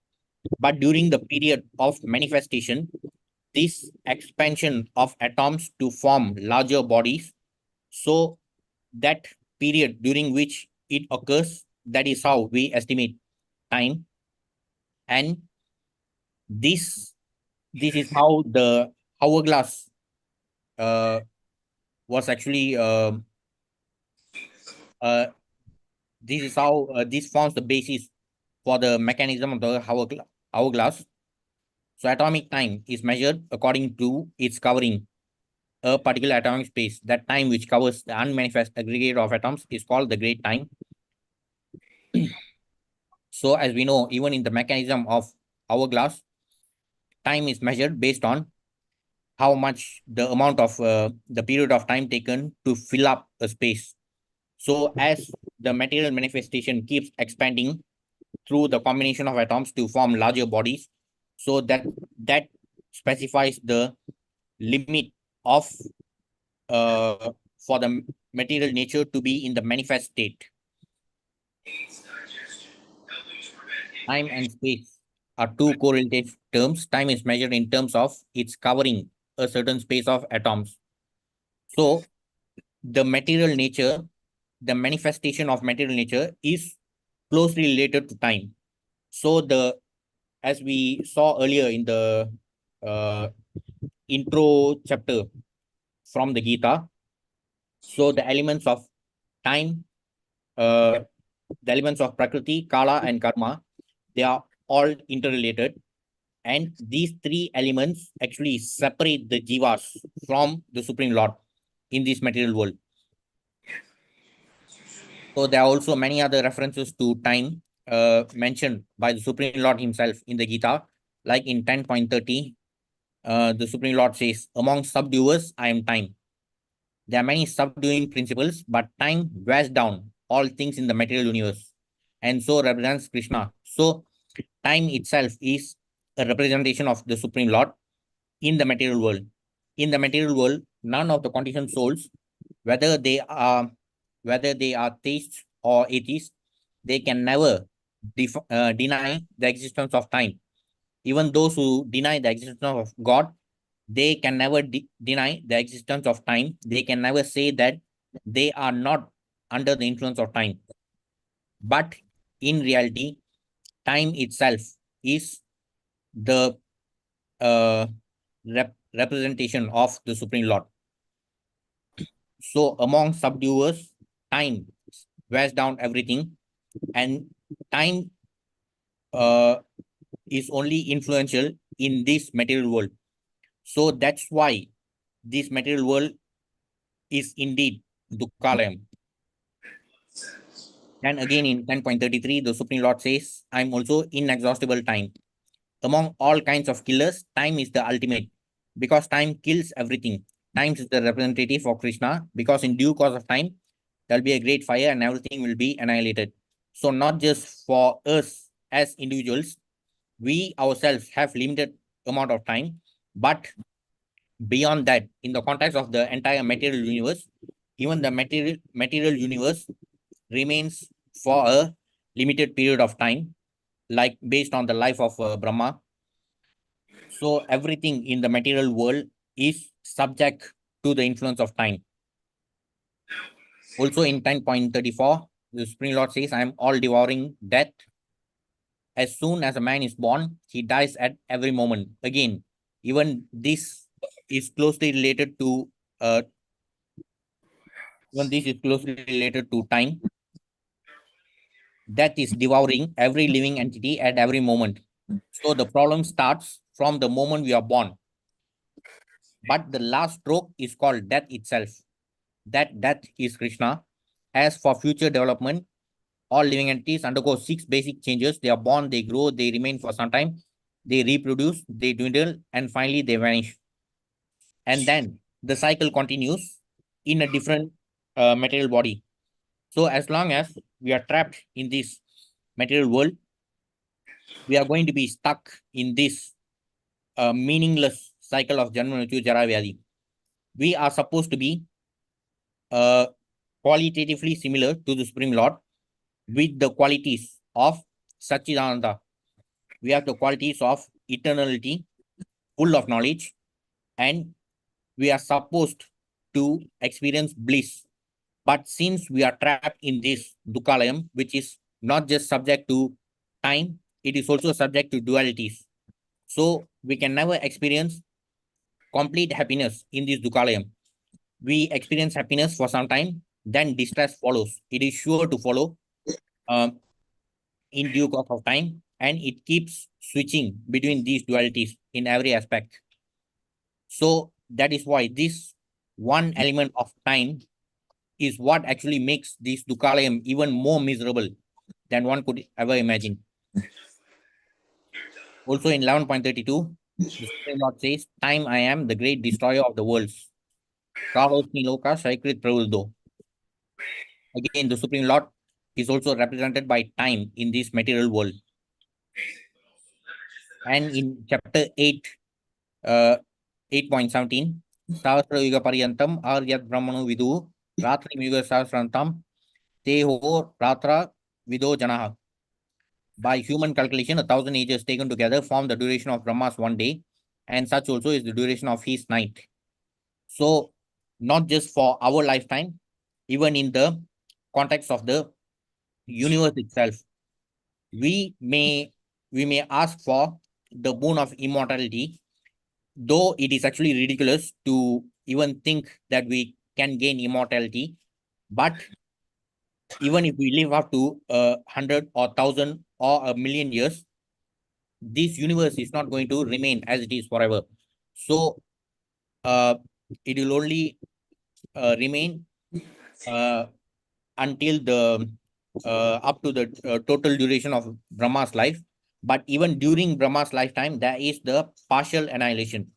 But during the period of manifestation, this expansion of atoms to form larger bodies, so that period during which it occurs, that is how we estimate time. And this this is how the hourglass uh, was actually uh, this is how this forms the basis for the mechanism of the hourglass. So atomic time is measured according to its covering a particular atomic space. That time which covers the unmanifest aggregate of atoms is called the great time. So as we know, even in the mechanism of hourglass, time is measured based on how much the amount of the period of time taken to fill up a space. So as the material manifestation keeps expanding through the combination of atoms to form larger bodies, so that specifies the limit of for the material nature to be in the manifest state. Time and space are two correlative terms. Time is measured in terms of its covering a certain space of atoms. So the material nature, the manifestation of material nature is closely related to time. So as we saw earlier in the intro chapter from the Gita, so the elements of time, the elements of Prakriti, Kala, and Karma, they are all interrelated. And these three elements actually separate the jivas from the Supreme Lord in this material world. So there are also many other references to time mentioned by the Supreme Lord himself in the Gita, like in 10.30, the Supreme Lord says, among subduers, I am time. There are many subduing principles, but time wears down all things in the material universe, and so represents Krishna. So time itself is a representation of the Supreme Lord in the material world. In the material world, none of the conditioned souls, whether they are theists or atheists, they can never deny the existence of time. Even those who deny the existence of God, they can never deny the existence of time. They can never say that they are not under the influence of time. But in reality, time itself is the representation of the Supreme Lord. So among subduers, time wears down everything, and time is only influential in this material world. So that's why this material world is indeed Dukkalayam. Then again in 10.33, the Supreme Lord says, I'm also inexhaustible time. Among all kinds of killers, time is the ultimate because time kills everything. Time is the representative of Krishna because in due course of time, there'll be a great fire and everything will be annihilated. So not just for us as individuals, we ourselves have limited amount of time, but beyond that, in the context of the entire material universe, even the material universe remains for a limited period of time, like based on the life of Brahma. So everything in the material world is subject to the influence of time. Also in 10.34, the Supreme Lord says, I am all devouring death. As soon as a man is born, he dies at every moment. Again, even this is closely related to time. Death is devouring every living entity at every moment. So the problem starts from the moment we are born. But the last stroke is called death itself. That death is Krishna. As for future development, all living entities undergo 6 basic changes. They are born, they grow, they remain for some time, they reproduce, they dwindle, and finally they vanish. And then the cycle continues in a different material body. So as long as we are trapped in this material world, we are going to be stuck in this meaningless cycle of Janma Mrityu Jara Vyadhi. We are supposed to be qualitatively similar to the Supreme Lord with the qualities of Satchidananda. We have the qualities of eternality, full of knowledge, and we are supposed to experience bliss. But since we are trapped in this Dukkalayam, which is not just subject to time, it is also subject to dualities. So we can never experience complete happiness in this Dukkalayam. We experience happiness for some time, then distress follows. It is sure to follow in due course of time, and it keeps switching between these dualities in every aspect. So that is why this one element of time is what actually makes this Dukkalayam even more miserable than one could ever imagine. Also in 11.32, the Supreme Lord says, time I am the great destroyer of the worlds. Kalosmi Loka Shaikrit Pravuldo. Again, the Supreme Lord is also represented by time in this material world. And in chapter 8, 8.17, Sahasra Yuga Paryantam Aryat Brahmanu Vidu Ratri Yuga Sahasrantam Teho Ratra Vido Janaha. By human calculation, 1,000 ages taken together form the duration of Brahma's one day, and such also is the duration of his night. So, not just for our lifetime, even in the context of the universe itself, we may ask for the boon of immortality, though it is actually ridiculous to even think that we can gain immortality. But even if we live up to 100 or 1,000 or a million years, this universe is not going to remain as it is forever. So it will only remain until the up to the total duration of Brahma's life. But even during Brahma's lifetime, there is the partial annihilation.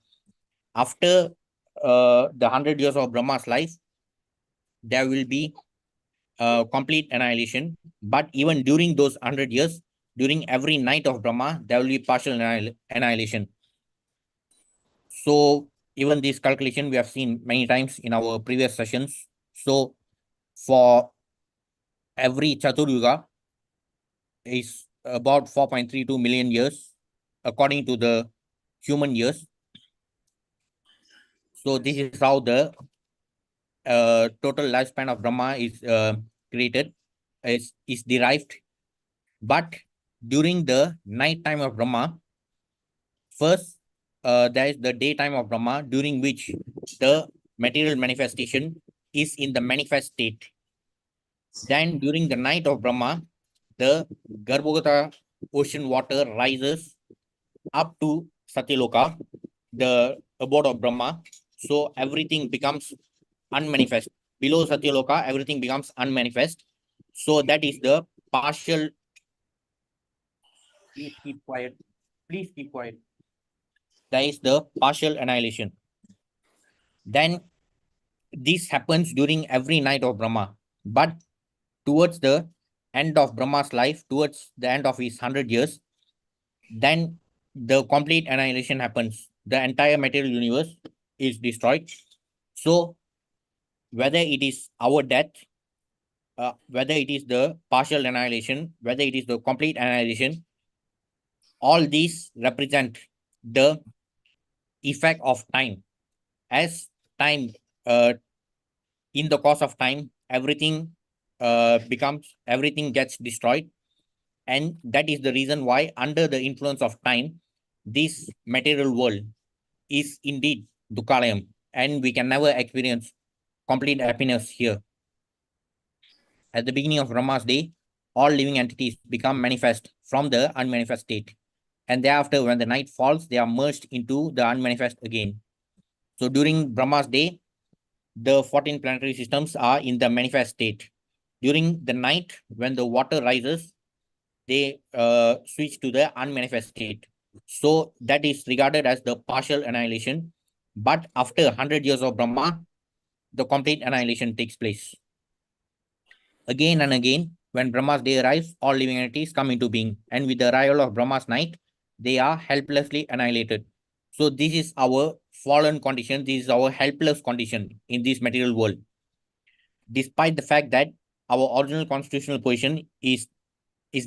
After the 100 years of Brahma's life, there will be complete annihilation. But even during those 100 years, during every night of Brahma, there will be partial annihilation. So even this calculation we have seen many times in our previous sessions. So for every Chaturyuga is about 4.32 million years according to the human years. So this is how the total lifespan of Brahma is created, is derived. But during the night time of Brahma, first there is the daytime of Brahma, during which the material manifestation is in the manifest state. Then during the night of Brahma, the Garbhagata ocean water rises up to Satyaloka, the abode of Brahma. So everything becomes unmanifest. Below Satyaloka, everything becomes unmanifest. So that is the partial. Please keep quiet. Please keep quiet. That is the partial annihilation. Then this happens during every night of Brahma. But towards the end of Brahma's life, towards the end of his 100 years, then the complete annihilation happens. The entire material universe is destroyed. So whether it is our death, whether it is the partial annihilation, whether it is the complete annihilation, all these represent the effect of time. As time, uh, in the course of time, everything gets destroyed. And that is the reason why, under the influence of time, this material world is indeed Dukkalayam, and we can never experience complete happiness here. At the beginning of Brahma's day, all living entities become manifest from the unmanifest state. And thereafter, when the night falls, they are merged into the unmanifest again. So during Brahma's day, the 14 planetary systems are in the manifest state. During the night, when the water rises, they switch to the unmanifest state. So that is regarded as the partial annihilation. But after 100 years of Brahma, the complete annihilation takes place. Again and again, when Brahma's day arrives, all living entities come into being. And with the arrival of Brahma's night, they are helplessly annihilated. So this is our fallen condition. This is our helpless condition in this material world. Despite the fact that our original constitutional position is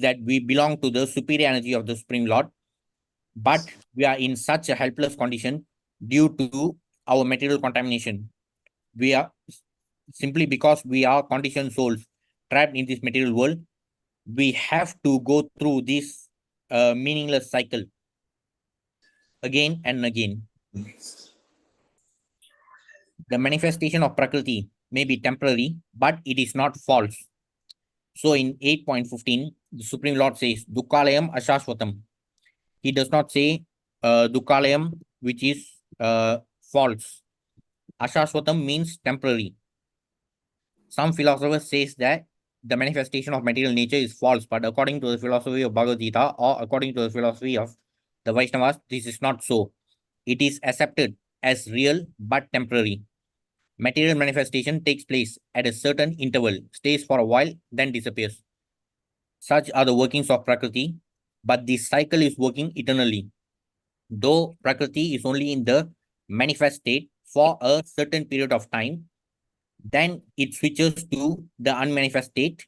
that we belong to the superior energy of the Supreme Lord, but we are in such a helpless condition due to our material contamination. We are simply because we are conditioned souls trapped in this material world. We have to go through this meaningless cycle again and again. The manifestation of Prakriti may be temporary, but it is not false. So in 8.15, the Supreme Lord says, Dukkalayam Ashashvatam. He does not say Dukkalayam, which is false. Ashashvatam means temporary. Some philosophers says that the manifestation of material nature is false, but according to the philosophy of Bhagavad Gita, or according to the philosophy of the Vaishnavas, this is not so. It is accepted as real but temporary. Material manifestation takes place at a certain interval, stays for a while, then disappears. Such are the workings of Prakriti, but this cycle is working eternally. Though Prakriti is only in the manifest state for a certain period of time, then it switches to the unmanifest state,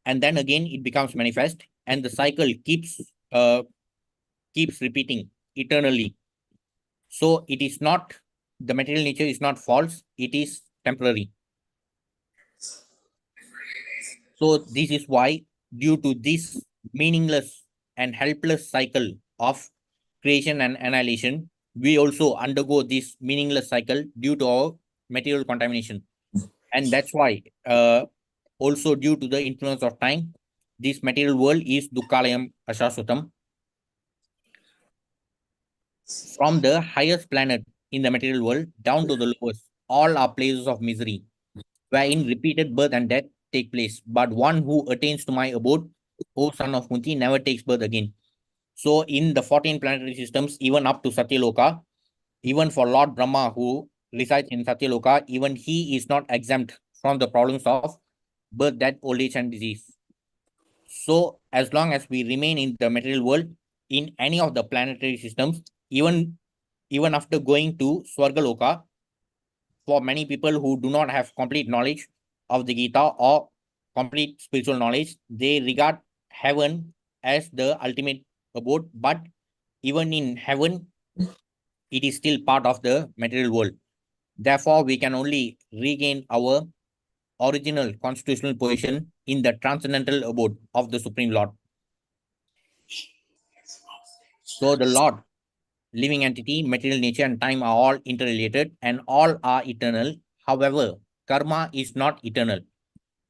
and then again it becomes manifest, and the cycle keeps repeating eternally. So it is not, the material nature is not false, it is temporary. So this is why, due to this meaningless and helpless cycle of creation and annihilation, we also undergo this meaningless cycle due to our material contamination. And that's why, also due to the influence of time, this material world is Dukkalayam Ashashvatam. From the highest planet in the material world down to the lowest, all are places of misery, wherein repeated birth and death take place. But one who attains to my abode, O son of Kunti, never takes birth again. So in the 14 planetary systems, even up to Satyaloka, even for Lord Brahma who resides in Satyaloka, even he is not exempt from the problems of birth, death, old age, and disease. So as long as we remain in the material world, in any of the planetary systems, even after going to Swargaloka, for many people who do not have complete knowledge of the Gita or complete spiritual knowledge, they regard heaven as the ultimate abode. But even in heaven, it is still part of the material world. Therefore, we can only regain our original constitutional position in the transcendental abode of the Supreme Lord. So the Lord, living entity, material nature, and time are all interrelated and all are eternal. However, karma is not eternal.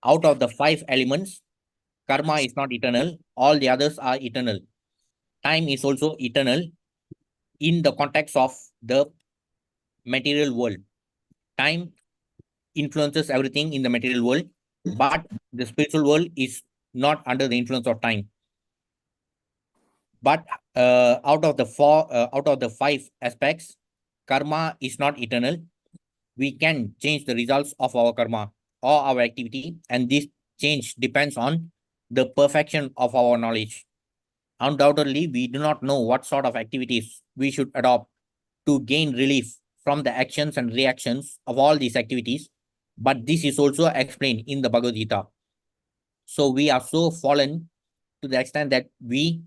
Out of the 5 elements, karma is not eternal. All the others are eternal. Time is also eternal in the context of the material world. Time influences everything in the material world, but the spiritual world is not under the influence of time. But out of the five aspects, karma is not eternal. We can change the results of our karma or our activity, and this change depends on the perfection of our knowledge. Undoubtedly, we do not know what sort of activities we should adopt to gain relief from the actions and reactions of all these activities, but this is also explained in the Bhagavad Gita. So we are so fallen to the extent that we,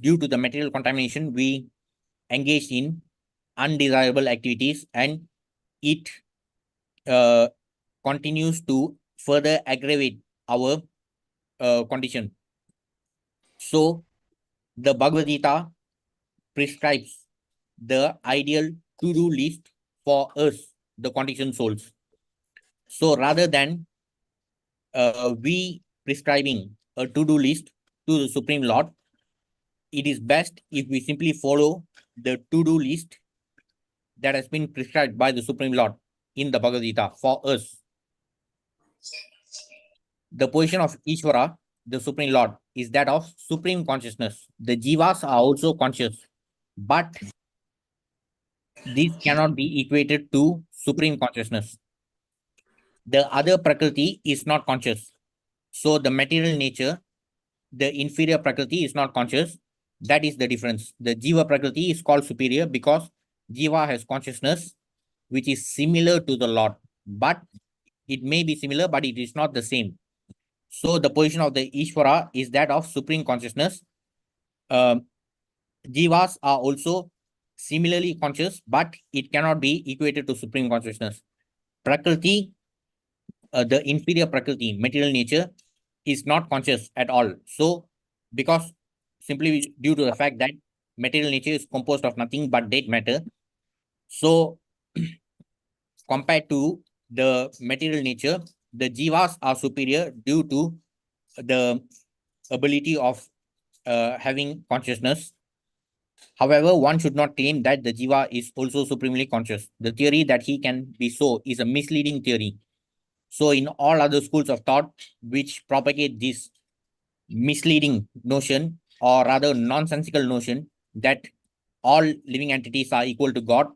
due to the material contamination, we engage in undesirable activities, and it continues to further aggravate our condition. So the Bhagavad Gita prescribes the ideal to-do list for us, the conditioned souls. So rather than we prescribing a to-do list to the Supreme Lord, it is best if we simply follow the to-do list that has been prescribed by the Supreme Lord in the Bhagavad Gita for us. The position of Ishvara, the Supreme Lord, is that of supreme consciousness. The jivas are also conscious, but these cannot be equated to supreme consciousness. The other Prakriti is not conscious. So the material nature, the inferior Prakriti, is not conscious. That is the difference. The Jiva Prakriti is called superior because Jiva has consciousness which is similar to the Lord, but it may be similar, but it is not the same. So the position of the Ishvara is that of supreme consciousness. Jivas are also similarly conscious, but it cannot be equated to supreme consciousness. Prakriti, the inferior Prakriti, material nature, is not conscious at all. So, because simply due to the fact that material nature is composed of nothing but dead matter, so compared to the material nature, the jivas are superior due to the ability of having consciousness. However, one should not claim that the jiva is also supremely conscious. The theory that he can be so is a misleading theory. So in all other schools of thought which propagate this misleading notion, or rather nonsensical notion, that all living entities are equal to God,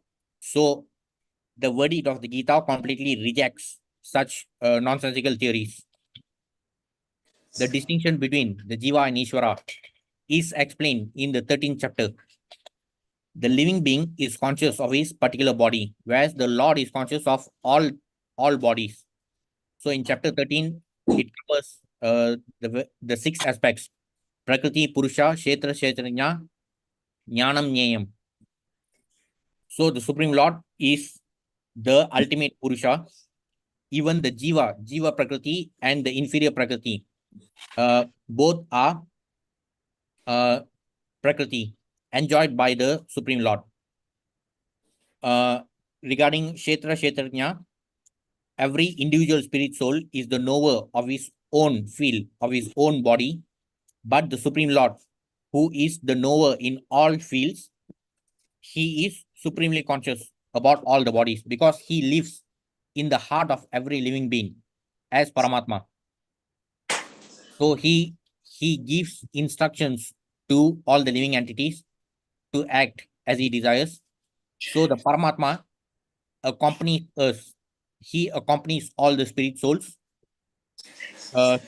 so the verdict of the Gita completely rejects such nonsensical theories. The distinction between the Jiva and Ishvara is explained in the 13th chapter. The living being is conscious of his particular body, whereas the Lord is conscious of all bodies. So in chapter 13, it covers the six aspects: Prakriti, Purusha, Kshetra, Kshetrajna, Jnanam, Nyayam. So the Supreme Lord is the ultimate Purusha. Even the Jiva Prakriti and the inferior Prakriti, both are Prakriti enjoyed by the Supreme Lord. Regarding Kshetra, Kshetrajna, every individual spirit soul is the knower of his own field, of his own body, but the Supreme Lord, who is the knower in all fields, he is supremely conscious about all the bodies because he lives in the heart of every living being as Paramatma. So he gives instructions to all the living entities to act as he desires. So the Paramatma accompanies us. He accompanies all the spirit souls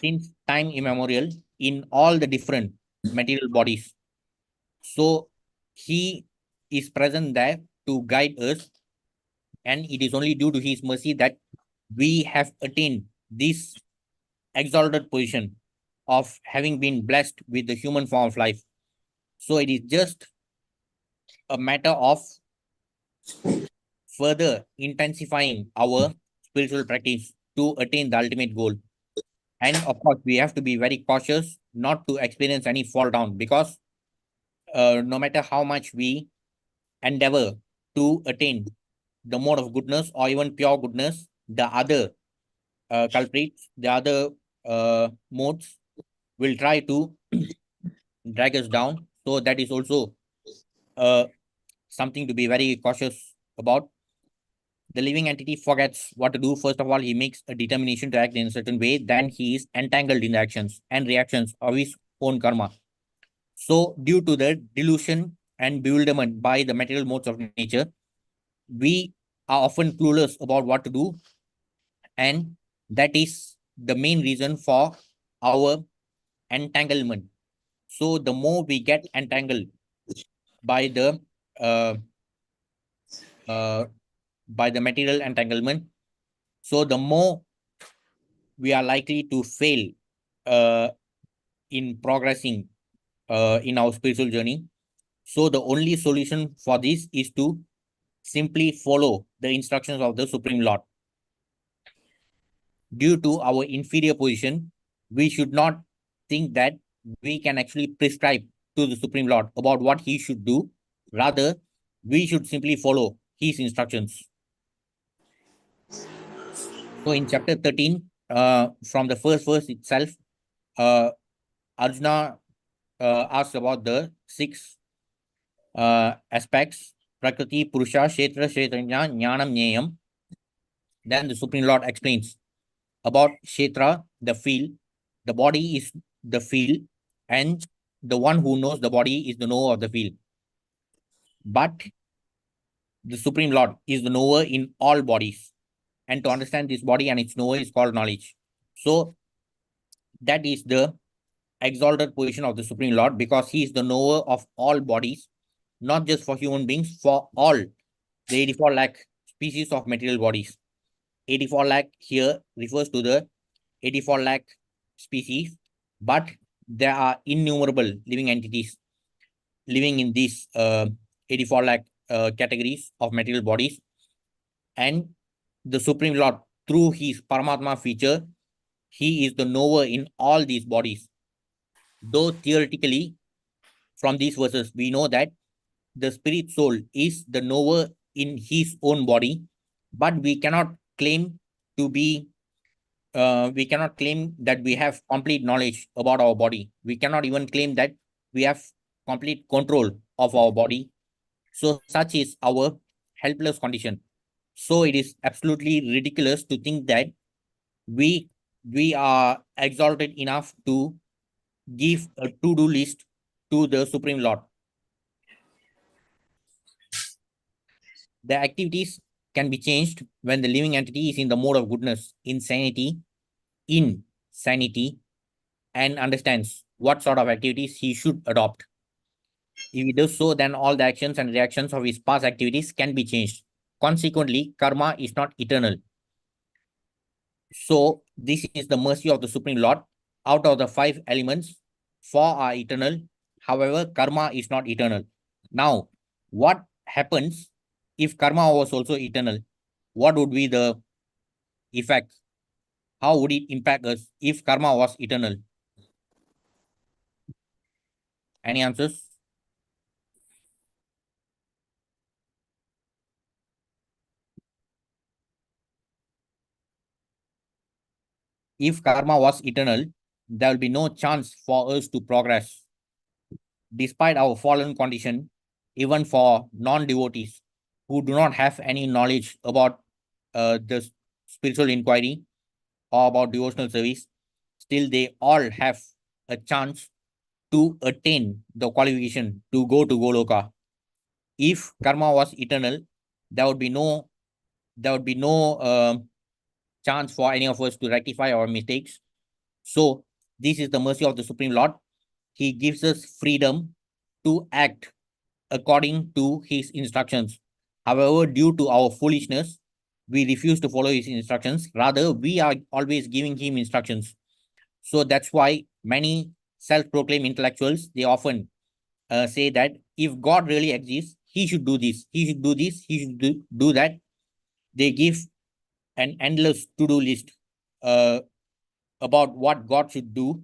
since time immemorial in all the different material bodies. So he is present there to guide us, and it is only due to his mercy that we have attained this exalted position of having been blessed with the human form of life. So it is just a matter of further intensifying our spiritual practice to attain the ultimate goal. And of course, we have to be very cautious not to experience any fall down, because no matter how much we endeavor to attain the mode of goodness or even pure goodness, the other culprits, the other modes will try to drag us down. So that is also something to be very cautious about. the living entity forgets what to do. First of all, he makes a determination to act in a certain way. Then he is entangled in the actions and reactions of his own karma. So, due to the delusion and bewilderment by the material modes of nature, we are often clueless about what to do, and that is the main reason for our entanglement. So, the more we get entangled by the uh, uh, material entanglement, so the more we are likely to fail uh, in progressing in our spiritual journey. So the only solution for this is to simply follow the instructions of the Supreme Lord. Due to our inferior position, we should not think that we can actually prescribe to the Supreme Lord about what he should do. Rather, we should simply follow his instructions. So in chapter 13, from the first verse itself, Arjuna asks about the six aspects: Prakriti, Purusha, Kshetra, Kshetranya, Jnanam, Nyayam. Then the Supreme Lord explains about Kshetra, the field. The body is the field, and the one who knows the body is the knower of the field. But the Supreme Lord is the knower in all bodies. And to understand this body and its knower is called knowledge. So that is the exalted position of the Supreme Lord, because he is the knower of all bodies, not just for human beings, for all the 84 lakh species of material bodies. 84 lakh here refers to the 84 lakh species, but there are innumerable living entities living in these 84 lakh categories of material bodies. And the Supreme Lord, through his Paramatma feature, he is the knower in all these bodies. Though theoretically, from these verses, we know that the spirit soul is the knower in his own body, but we cannot claim to be we cannot claim that we have complete knowledge about our body. We cannot even claim that we have complete control of our body. So such is our helpless condition. So it is absolutely ridiculous to think that we we are exalted enough to give a to-do list to the Supreme Lord. The activities can be changed when the living entity is in the mode of goodness, in sanity, and understands what sort of activities he should adopt. If he does so, then all the actions and reactions of his past activities can be changed. Consequently, karma is not eternal. So, this is the mercy of the Supreme Lord. Out of the 5 elements, 4 are eternal. However, karma is not eternal. Now, what happens if karma was also eternal? What would be the effect? How would it impact us if karma was eternal? Any answers? If karma was eternal, there will be no chance for us to progress. Despite our fallen condition, even for non-devotees who do not have any knowledge about the spiritual inquiry or about devotional service, still they all have a chance to attain the qualification to go to Goloka. If karma was eternal, there would be no chance for any of us to rectify our mistakes. So this is the mercy of the Supreme Lord. He gives us freedom to act according to his instructions. However, due to our foolishness, we refuse to follow his instructions. Rather, we are always giving him instructions. So that's why many self-proclaimed intellectuals, they often say that if God really exists, he should do this, he should do this, he should do that. They give an endless to-do list about what God should do,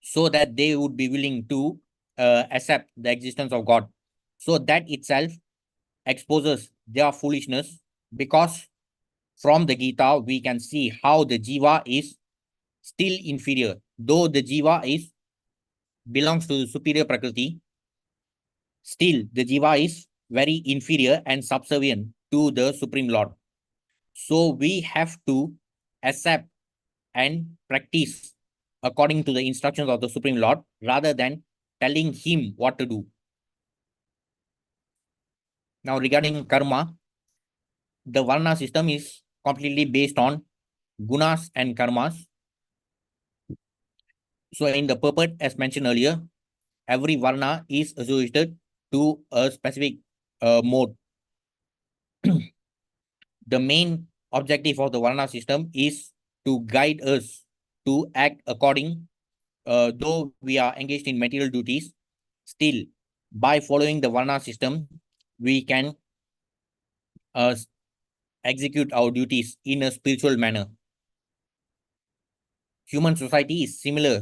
so that they would be willing to accept the existence of God. So that itself exposes their foolishness, because from the Gita, we can see how the Jiva is still inferior. Though the Jiva belongs to the superior Prakriti, still the Jiva is very inferior and subservient to the Supreme Lord. So we have to accept and practice according to the instructions of the Supreme Lord rather than telling him what to do. Now, regarding karma, the Varna system is completely based on gunas and karmas. So, in the purport, as mentioned earlier, every Varna is associated to a specific mode. The main objective of the Varna system is to guide us to act according, though we are engaged in material duties, still by following the Varna system, we can execute our duties in a spiritual manner. Human society is similar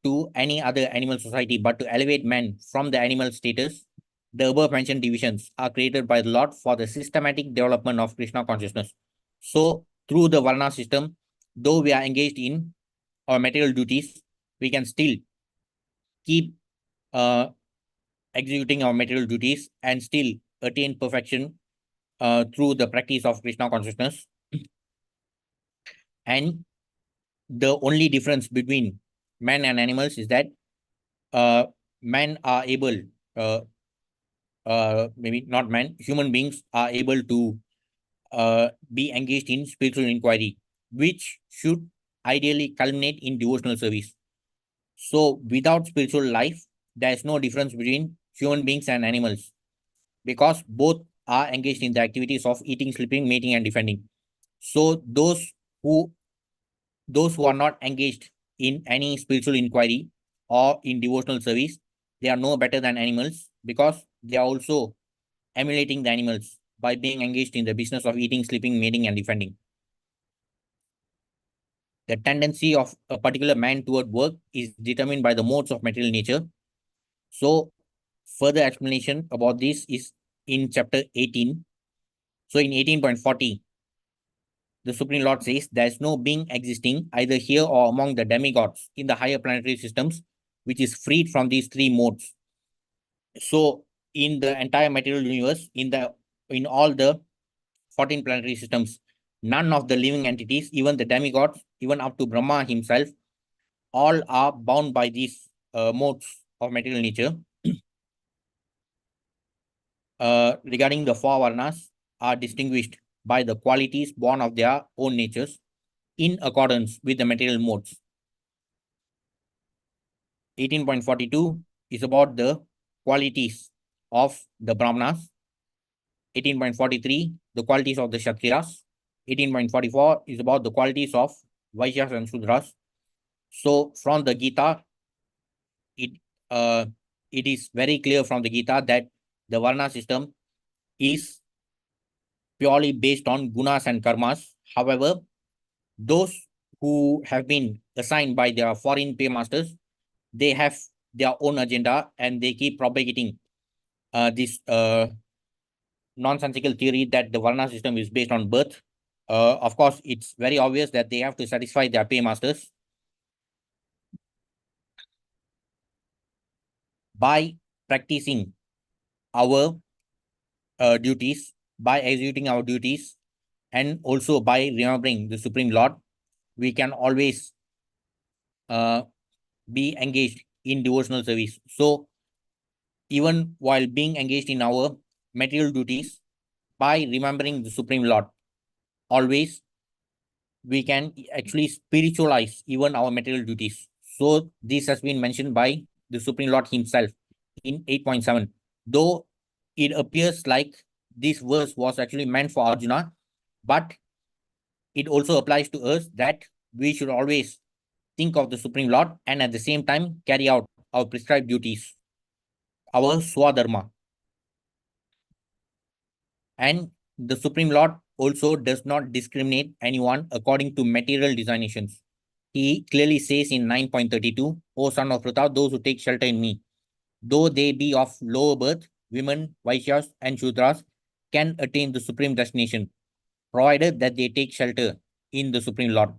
to any other animal society, but to elevate man from the animal status, the above mentioned divisions are created by the Lord for the systematic development of Krishna consciousness. So, through the Varna system, though we are engaged in our material duties, we can still keep executing our material duties and still attain perfection through the practice of Krishna consciousness. And the only difference between man and animals is that men are able, maybe not men, human beings are able to be engaged in spiritual inquiry, which should ideally culminate in devotional service. So, without spiritual life, there is no difference between human beings and animals because both are engaged in the activities of eating, sleeping, mating, and defending. So, who those who are not engaged in any spiritual inquiry or in devotional service, they are no better than animals because they are also emulating the animals by being engaged in the business of eating, sleeping, mating, and defending. The tendency of a particular man toward work is determined by the modes of material nature. So, further explanation about this is in chapter 18. So, in 18.40, the Supreme Lord says there is no being existing either here or among the demigods in the higher planetary systems which is freed from these three modes. So, in the entire material universe, in all the 14 planetary systems, none of the living entities, even the demigods, even up to Brahma himself, all are bound by these modes of material nature. Regarding the four varnas, are distinguished by the qualities born of their own natures in accordance with the material modes. 18.42 is about the qualities of the Brahmanas. 18.43, the qualities of the Kshatriyas. 18.44 is about the qualities of Vaishyas and Shudras. So from the Gita, it is very clear from the Gita that the Varna system is purely based on gunas and karmas. However, those who have been assigned by their foreign paymasters, they have their own agenda and they keep propagating this nonsensical theory that the Varna system is based on birth. Of course, it's very obvious that they have to satisfy their paymasters. By practicing our duties, by executing our duties, and also by remembering the Supreme Lord, we can always be engaged in devotional service. So, even while being engaged in our material duties, by remembering the Supreme Lord, always we can actually spiritualize even our material duties. So, this has been mentioned by the Supreme Lord himself in 8.7. Though it appears like this verse was actually meant for Arjuna, but it also applies to us that we should always think of the Supreme Lord and at the same time carry out our prescribed duties, our Swadharma. And the Supreme Lord also does not discriminate anyone according to material designations. He clearly says in 9.32, O son of Pritha, those who take shelter in me, though they be of lower birth, women, Vaishyas, and Shudras, can attain the supreme destination, provided that they take shelter in the Supreme Lord.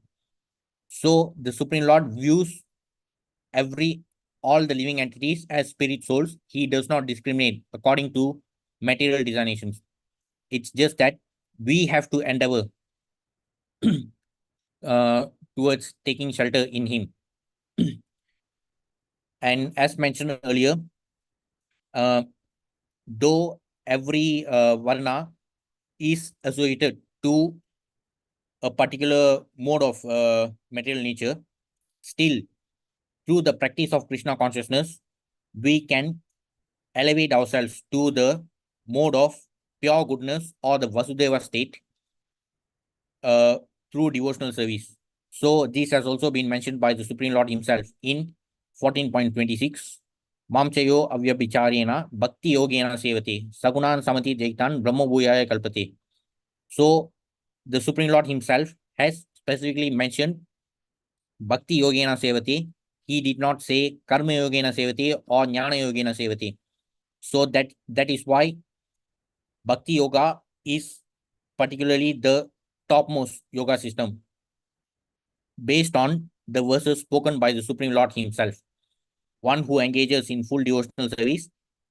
So the Supreme Lord views all the living entities as spirit souls. He does not discriminate according to material designations. It's just that we have to endeavor towards taking shelter in him. And as mentioned earlier, though every varna is associated to a particular mode of material nature, still through the practice of Krishna consciousness, we can elevate ourselves to the mode of pure goodness or the Vasudeva state through devotional service. So this has also been mentioned by the Supreme Lord himself in 14.26. Mamchayo avyabhicharena bhakti yogena sevate sagunan samati jaitan brahma bhuyaya kalpate. So the Supreme Lord himself has specifically mentioned bhakti yogena sevate. He did not say karma yogena sevate or jnana yogena sevate. So that is why bhakti yoga is particularly the topmost yoga system based on the verses spoken by the Supreme Lord himself. One who engages in full devotional service,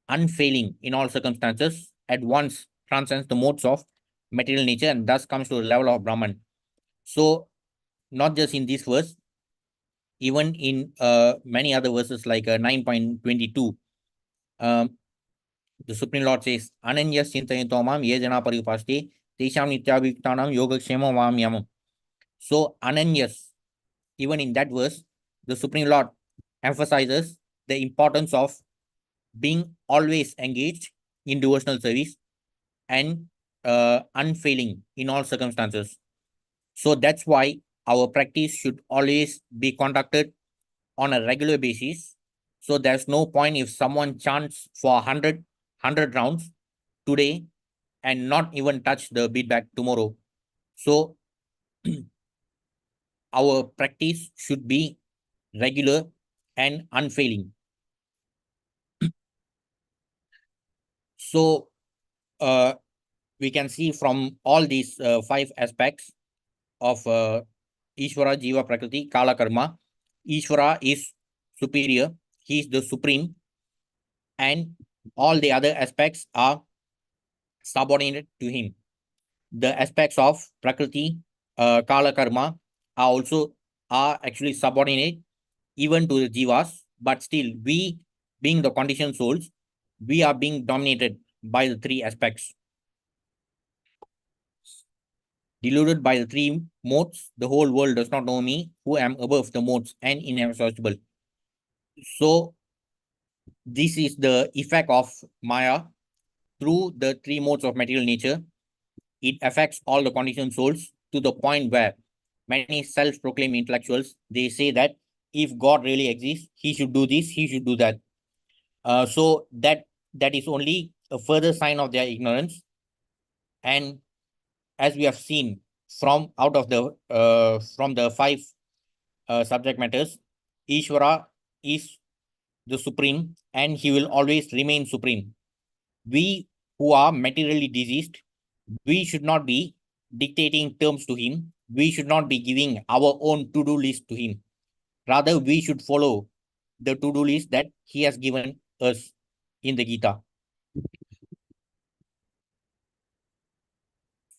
unfailing in all circumstances, at once transcends the modes of material nature and thus comes to the level of Brahman. So, not just in this verse, even in many other verses like 9.22, the Supreme Lord says, Ananyas Chintayantomam Yejana Paripaste, Tesham Nityabhiktanam Yogakshema Vam Yamam. So, Ananyas, even in that verse, the Supreme Lord emphasizes the importance of being always engaged in devotional service and unfailing in all circumstances. So that's why our practice should always be conducted on a regular basis. So there's no point if someone chants for 100 rounds today and not even touch the beatback tomorrow. So our practice should be regular and unfailing. So we can see from all these 5 aspects of Ishvara, Jiva, Prakriti, Kala, Karma, Ishvara is superior, he is the supreme, and all the other aspects are subordinate to him. The aspects of Prakriti, Kala, Karma are actually subordinate even to the Jivas, but still we, being the conditioned souls, we are being dominated by the 3 aspects. Deluded by the 3 modes, the whole world does not know me, who am above the modes and inexhaustible. So, this is the effect of Maya through the 3 modes of material nature. It affects all the conditioned souls to the point where many self-proclaimed intellectuals, they say that if God really exists, he should do this, he should do that. So that is only a further sign of their ignorance. And as we have seen from the 5 subject matters, Ishvara is the supreme and he will always remain supreme. We who are materially diseased, we should not be dictating terms to him. We should not be giving our own to-do list to him. Rather, we should follow the to-do list that he has given us in the Gita.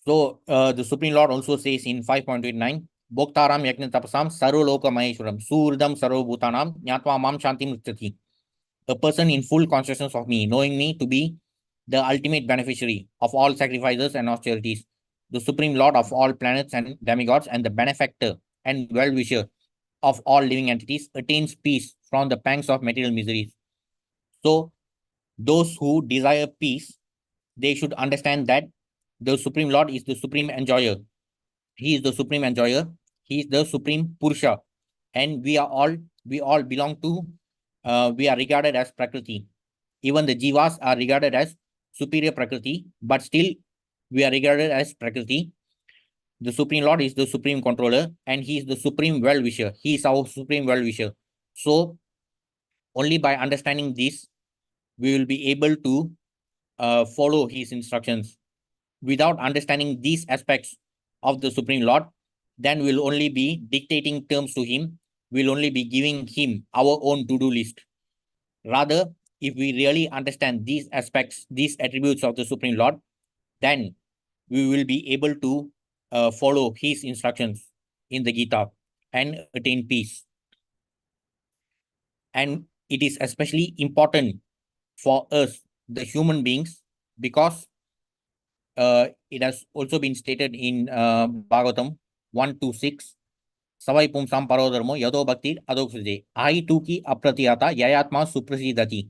So the Supreme Lord also says in 5.89, Bhoktaram Yajna Tapasam Saroloka Maheshwaram Surdam Sarvabhutanam Nyatva Mam Shantim Rityati. A person in full consciousness of me, knowing me to be the ultimate beneficiary of all sacrifices and austerities, the Supreme Lord of all planets and demigods, and the benefactor and well-wisher of all living entities, attains peace from the pangs of material miseries. So, those who desire peace, they should understand that the Supreme Lord is the supreme enjoyer. He is the supreme enjoyer. He is the supreme Purusha. And we all belong to, we are regarded as Prakriti. Even the Jivas are regarded as superior Prakriti, but still we are regarded as Prakriti. The Supreme Lord is the supreme controller and he is the supreme well-wisher. He is our supreme well-wisher. So only by understanding this, we will be able to follow his instructions. Without understanding these aspects of the Supreme Lord, then we'll only be dictating terms to him. We'll only be giving him our own to-do list. Rather, if we really understand these aspects, these attributes of the Supreme Lord, then we will be able to follow his instructions in the Gita and attain peace. And it is especially important for us, the human beings, because it has also been stated in Bhagavatam 126, Savai Pumsam Parodharmo Yado Bhakti Adoksuje. Ahi Tuki Apratiyata Yayatma Suprasidati.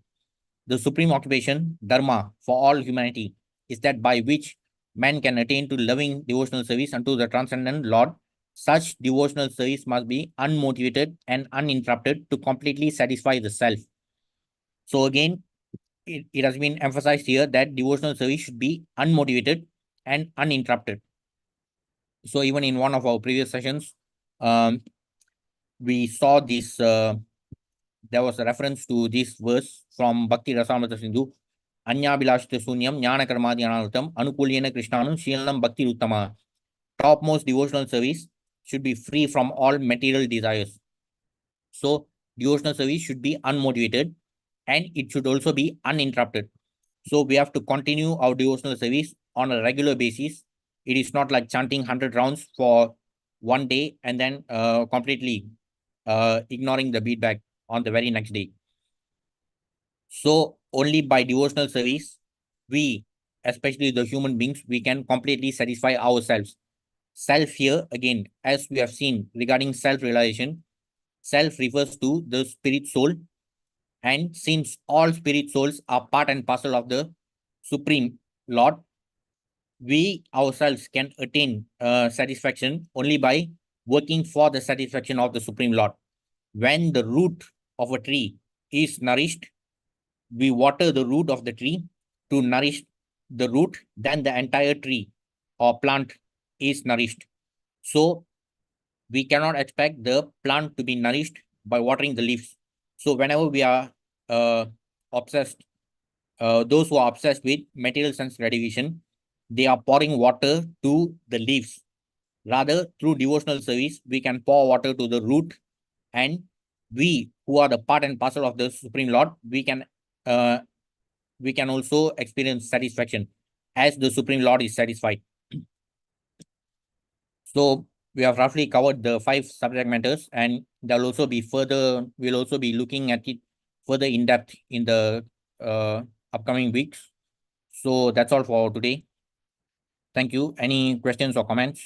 The supreme occupation, dharma, for all humanity is that by which man can attain to loving devotional service unto the transcendent Lord. Such devotional service must be unmotivated and uninterrupted to completely satisfy the self. So again, it has been emphasized here that devotional service should be unmotivated and uninterrupted. So even in one of our previous sessions, we saw this, there was a reference to this verse from Bhakti Rasamrita Sindhu. Anyabhilashita Sunyam Jnana Karmadi Anaruttam Anukulyena Krishnanam Shilanam Bhakti Uttama. Topmost devotional service should be free from all material desires. So devotional service should be unmotivated and it should also be uninterrupted. So we have to continue our devotional service on a regular basis. It is not like chanting 100 rounds for one day and then completely ignoring the feedback on the very next day. So only by devotional service, we, especially the human beings, we can completely satisfy ourselves. Self here, again, as we have seen regarding self-realization, self refers to the spirit soul. And since all spirit souls are part and parcel of the Supreme Lord, we ourselves can attain satisfaction only by working for the satisfaction of the Supreme Lord. When the root of a tree is nourished, we water the root of the tree to nourish the root, then the entire tree or plant is nourished. So we cannot expect the plant to be nourished by watering the leaves. So whenever we are obsessed, those who are obsessed with material sense gratification, they are pouring water to the leaves. Rather, through devotional service, we can pour water to the root, and we, who are the part and parcel of the Supreme Lord, we can also experience satisfaction as the Supreme Lord is satisfied. So we have roughly covered the 5 subject matters, and we'll also be looking at it further in depth in the upcoming weeks. So that's all for today. Thank you. Any questions or comments?